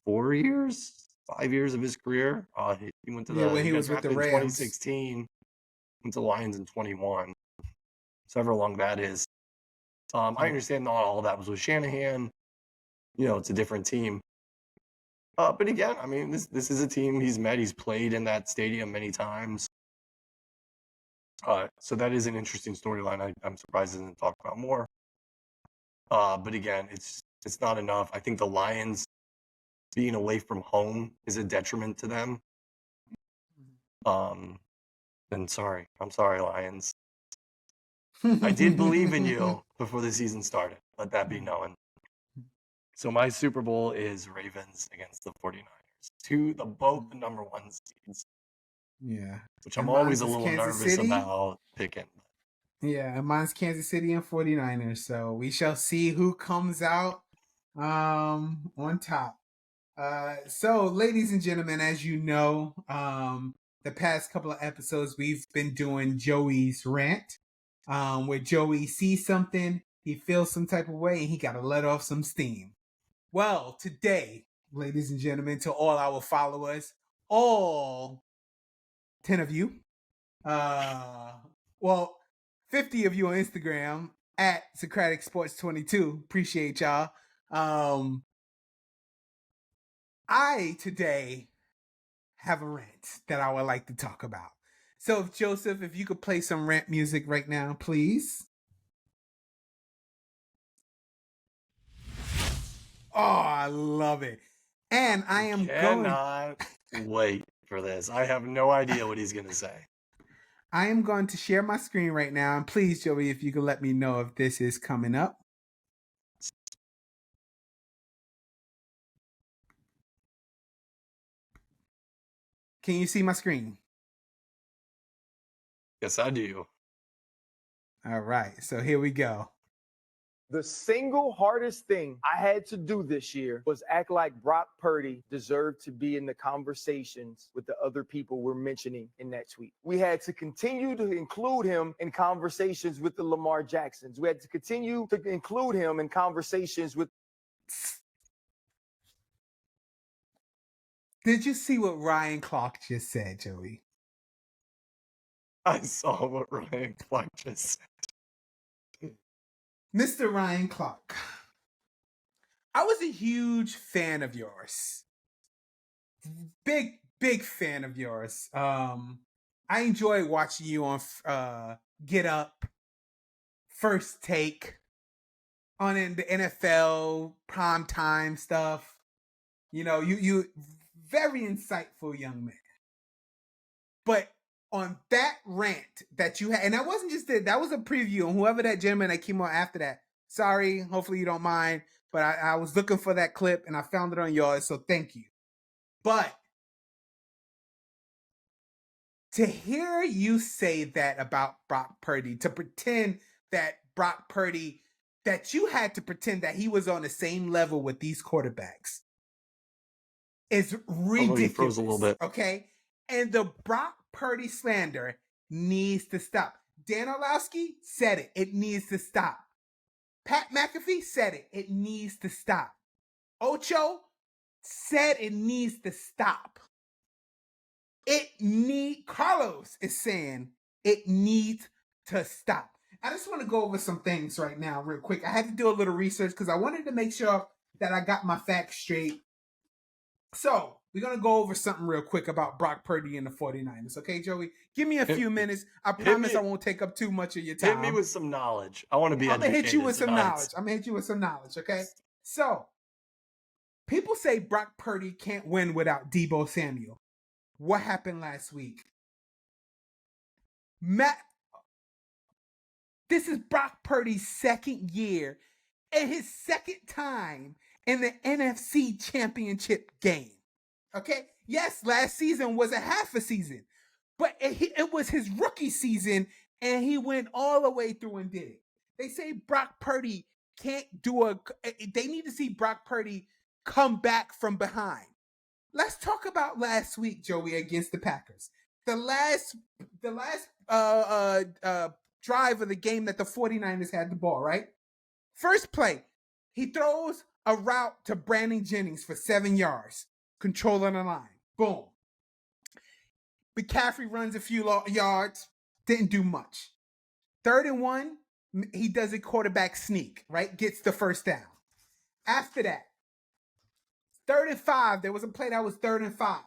4 years, 5 years of his career. He went to when he was with the Rams in 2016, went to Lions in 21. So however long that is. I understand not all that was with Shanahan. It's a different team. But again, I mean, this is a team he's met. He's played in that stadium many times. So that is an interesting storyline. I'm surprised he didn't talk about more. But again, it's not enough. I think the Lions being away from home is a detriment to them. And I'm sorry, Lions. I did believe in you before the season started. Let that be known. So my Super Bowl is Ravens against the 49ers. Both the number one seeds. Yeah. Which I'm always a little nervous about picking. Yeah, and mine's Kansas City and 49ers. So we shall see who comes out on top. So, ladies and gentlemen, as you know, the past couple of episodes we've been doing Joey's rant, where Joey sees something, he feels some type of way, and he got to let off some steam. Well, today, ladies and gentlemen, to all our followers, all 10 of you, 50 of you on Instagram at Socratic Sports 22. Appreciate y'all. I today have a rant that I would like to talk about. So, Joseph, if you could play some rant music right now, please. Oh, I love it. And I cannot wait for this. I have no idea what he's going to say. I am going to share my screen right now. And please, Joey, if you could let me know if this is coming up. Can you see my screen? Yes, I do. All right. So here we go. The single hardest thing I had to do this year was act like Brock Purdy deserved to be in the conversations with the other people we're mentioning in that tweet. We had to continue to include him in conversations with the Lamar Jacksons. We had to continue to include him in conversations with... Did you see what Ryan Clark just said, Joey? I saw what Ryan Clark just said. Mr. Ryan Clark, I was a huge fan of yours. Big fan of yours. I enjoy watching you on Get Up, First Take, on the NFL primetime stuff. You know, you very insightful young man. But on that rant that you had, and that wasn't just that was a preview, and whoever that gentleman that came on after that, sorry, hopefully you don't mind, but I was looking for that clip and I found it on yours, so thank you. But to hear you say that about Brock Purdy, to pretend that Brock Purdy, that you had to pretend that he was on the same level with these quarterbacks is ridiculous. He froze a little bit. Okay? And the Brock Purdy slander needs to stop. Dan Orlovsky said it. It needs to stop. Pat McAfee said it. It needs to stop. Ocho said it needs to stop. Carlos is saying it needs to stop. I just want to go over some things right now real quick. I had to do a little research because I wanted to make sure that I got my facts straight. So we're going to go over something real quick about Brock Purdy and the 49ers. Okay, Joey? Give me a few minutes. I promise I won't take up too much of your time. Hit me with some knowledge. I want to be educated. I'm going to hit you with some tonight. knowledge. I'm going to hit you with some knowledge, okay? So people say Brock Purdy can't win without Deebo Samuel. What happened last week? This is Brock Purdy's second year and his second time in the NFC Championship game. Okay? Yes, last season was a half a season, but it was his rookie season and he went all the way through and did it. They say Brock Purdy can't they need to see Brock Purdy come back from behind. Let's talk about last week, Joey, against the Packers. The last drive of the game that the 49ers had the ball, right? First play, he throws a route to Brandon Jennings for 7 yards, controlling the line. Boom. McCaffrey runs a few yards, didn't do much. 3rd and 1, he does a quarterback sneak, right? Gets the first down. After that, 3rd and 5, there was a play that was 3rd and 5.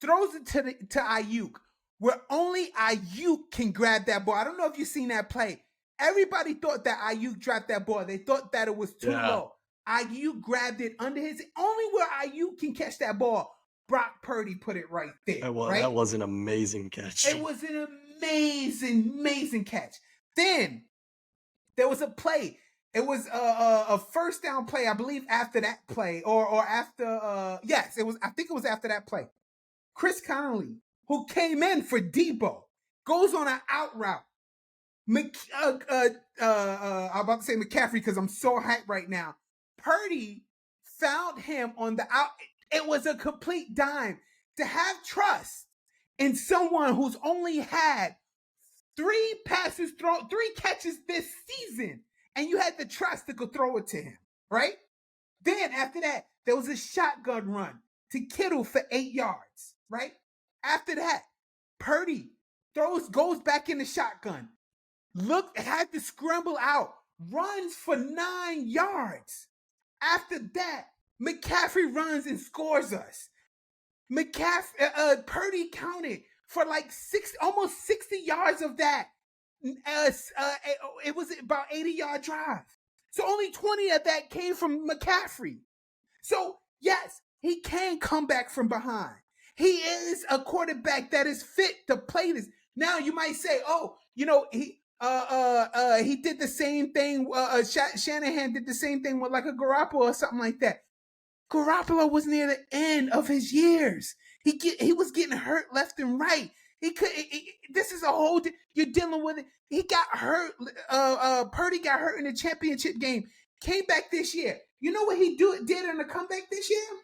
Throws it to Ayuk, where only Ayuk can grab that ball. I don't know if you've seen that play. Everybody thought that Ayuk dropped that ball. They thought that it was too low. Ayuk grabbed it under his, only where Ayuk can catch that ball. Brock Purdy put it right there. That was an amazing catch. It was an amazing catch. Then there was a play. It was a first down play, I believe, after that play, or after. Yes, it was. I think it was after that play. Chris Conley, who came in for Deebo, goes on an out route. I'm about to say McCaffrey because I'm so hyped right now. Purdy found him on the out. It was a complete dime. To have trust in someone who's only had 3 catches this season, and you had the trust to go throw it to him, right? Then after that, there was a shotgun run to Kittle for 8 yards, right? After that, Purdy goes back in the shotgun. Had to scramble out, runs for 9 yards. After that, McCaffrey runs and scores us. Purdy counted for like almost 60 yards of that. It was about 80-yard drive. So only 20 of that came from McCaffrey. So yes, he can come back from behind. He is a quarterback that is fit to play this. Now you might say, oh, you know, he did the same thing. Shanahan did the same thing with like a Garoppolo or something like that. Garoppolo was near the end of his years. He was getting hurt left and right. This is a whole. You're dealing with it. He got hurt. Purdy got hurt in the championship game. Came back this year. You know what he did in the comeback this year?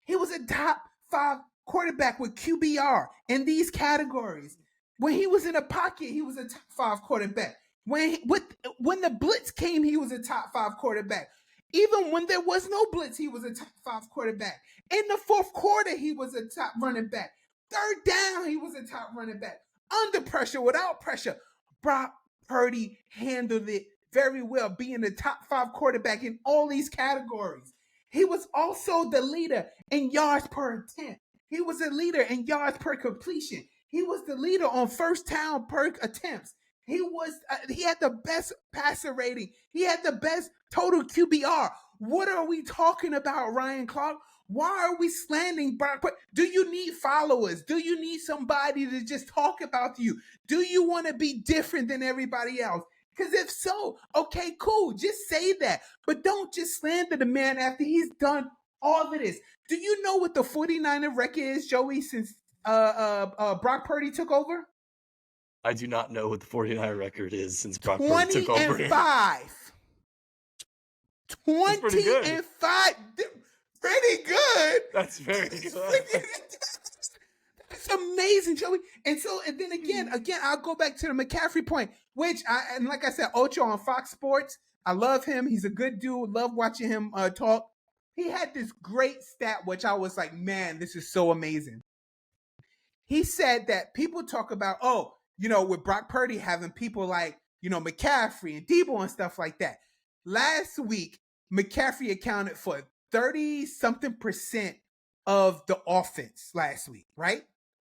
He was a top 5 quarterback with QBR in these categories. When he was in a pocket, he was a top 5 quarterback. When the blitz came, he was a top 5 quarterback. Even when there was no blitz, he was a top 5 quarterback. In the 4th quarter, he was a top running back. 3rd down, he was a top running back. Under pressure, without pressure, Brock Purdy handled it very well, being the top 5 quarterback in all these categories. He was also the leader in yards per attempt. He was a leader in yards per completion. He was the leader on first down per attempts. He had the best passer rating. He had the best total QBR. What are we talking about, Ryan Clark? Why are we slandering Brock Purdy? Do you need followers? Do you need somebody to just talk about you? Do you want to be different than everybody else? Because if so, okay, cool. Just say that. But don't just slander the man after he's done all of this. Do you know what the 49er record is, Joey, since Brock Purdy took over? I do not know what the 49 record is since Brock Purdy took over. 20 and 5. 20 pretty good. and 5. Pretty good. That's very good. That's amazing, Joey. And then again, I'll go back to the McCaffrey point, which like I said, Ocho on Fox Sports. I love him. He's a good dude. Love watching him talk. He had this great stat, which I was like, man, this is so amazing. He said that people talk about, with Brock Purdy having people like, McCaffrey and Debo and stuff like that. Last week, McCaffrey accounted for 30-something% of the offense last week, right?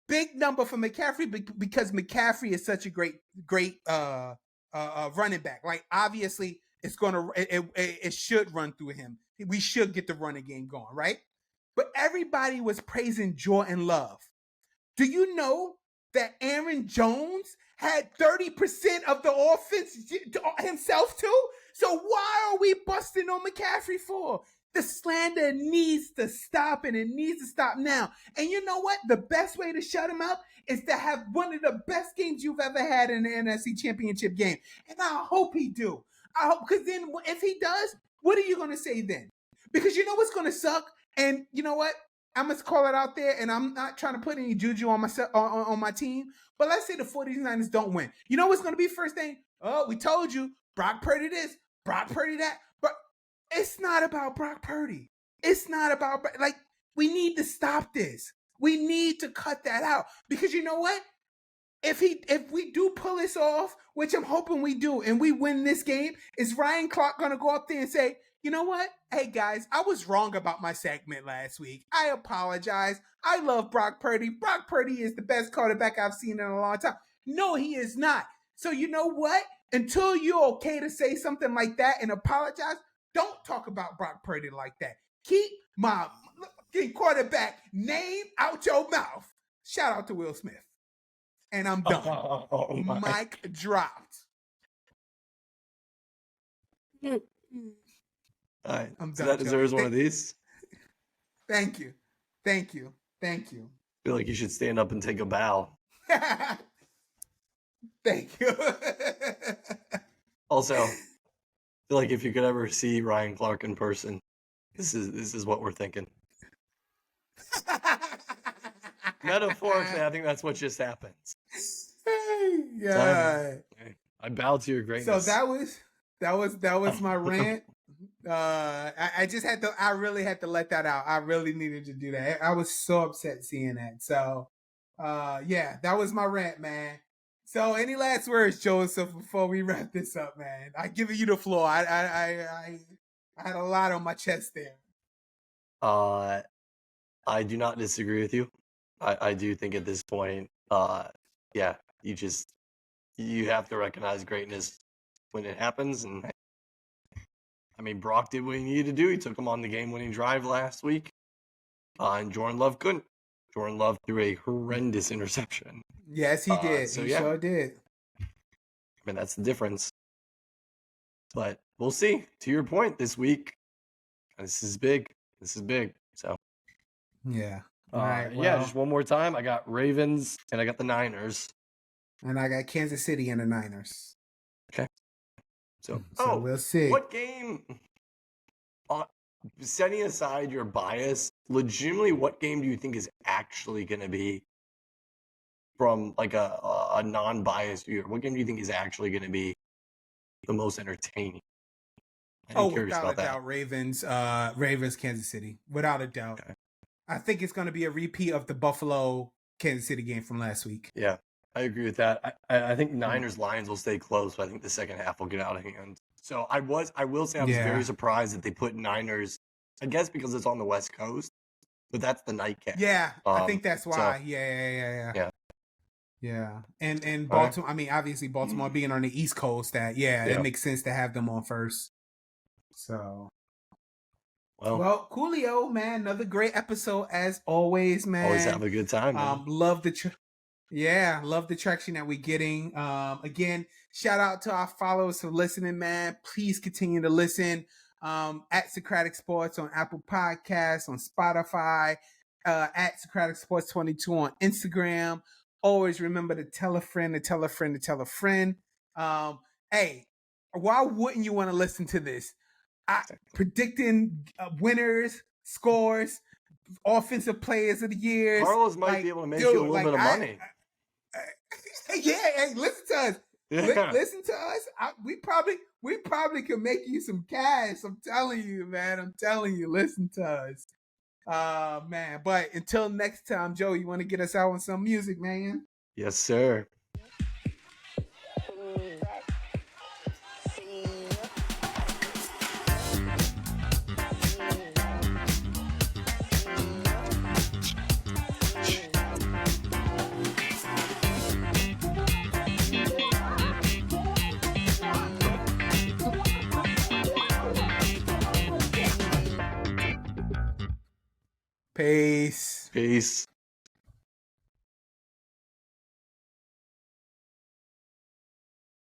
Big number for McCaffrey because McCaffrey is such a great running back. Like, obviously, it should run through him. We should get the running game going, right? But everybody was praising Jordan Love. Do you know that Aaron Jones had 30% of the offense himself too? So why are we busting on McCaffrey for? The slander needs to stop, and it needs to stop now. And you know what? The best way to shut him up is to have one of the best games you've ever had in the NFC Championship game. And I hope he do. I hope, because then if he does, what are you going to say then? Because you know what's going to suck? And you know what? I'm going to call it out there, and I'm not trying to put any juju on myself on my team. But let's say the 49ers don't win. You know what's going to be first thing? Oh, we told you. Brock Purdy this, Brock Purdy that. But it's not about Brock Purdy. It's not about, we need to stop this. We need to cut that out. Because you know what? If we do pull this off, which I'm hoping we do, and we win this game, is Ryan Clark going to go up there and say, you know what? Hey, guys, I was wrong about my segment last week. I apologize. I love Brock Purdy. Brock Purdy is the best quarterback I've seen in a long time. No, he is not. So you know what? Until you're okay to say something like that and apologize, don't talk about Brock Purdy like that. Keep my quarterback name out your mouth. Shout out to Will Smith. And I'm done. Mic dropped. All right. I'm done. So that deserves one of these. Thank you. I Feel like you should stand up and take a bow. Thank you. Also, I feel like if you could ever see Ryan Clark in person, this is what we're thinking. Metaphorically, I think that's what just happens. Yeah. I bow to your greatness. So that was my rant. I really had to let that out. I really needed to do that. I was so upset seeing that. So that was my rant, man. So any last words, Joseph, before we wrap this up, man? I give you the floor. I had a lot on my chest there. I do not disagree with you. I do think at this point, you have to recognize greatness when it happens. And I mean, Brock did what he needed to do. He took him on the game-winning drive last week, and Jordan Love couldn't. Jordan Love threw a horrendous interception. Yes, he did. Sure did. I mean, that's the difference. But we'll see. To your point, this week, this is big. So yeah. All right. Just one more time. I got Ravens and I got the Niners. And I got Kansas City and the Niners. Okay. So we'll see. What game, setting aside your bias, legitimately, what game do you think is actually going to be, from like a non-biased viewer, what game do you think is actually going to be the most entertaining? I'm curious without about a doubt, Ravens, Kansas City. Without a doubt. Okay. I think it's going to be a repeat of the Buffalo Kansas City game from last week. Yeah, I agree with that. I think Niners Lions will stay close, but I think the second half will get out of hand. So I will say I was very surprised that they put Niners, I guess because it's on the West Coast, but that's the nightcap. Yeah, I think that's why. So, yeah. Yeah. And Baltimore, I mean, obviously Baltimore being on the East Coast, that it makes sense to have them on first. So well, coolio, man. Another great episode as always, man. Always have a good time, man. Love the traction that we're getting. Again, shout out to our followers for listening, man. Please continue to listen. At Socratic Sports on Apple Podcasts, on Spotify, at Socratic Sports 22 on Instagram. Always remember to tell a friend, to tell a friend, to tell a friend. Hey, why wouldn't you want to listen to this? Predicting winners, scores, offensive players of the year. Carlos might be able to make you a little bit of money. Hey, listen to us. Yeah. Listen to us. We probably could make you some cash. I'm telling you, man. I'm telling you. Listen to us. Man. But until next time, Joe, you want to get us out on some music, man? Yes, sir. Peace. Peace.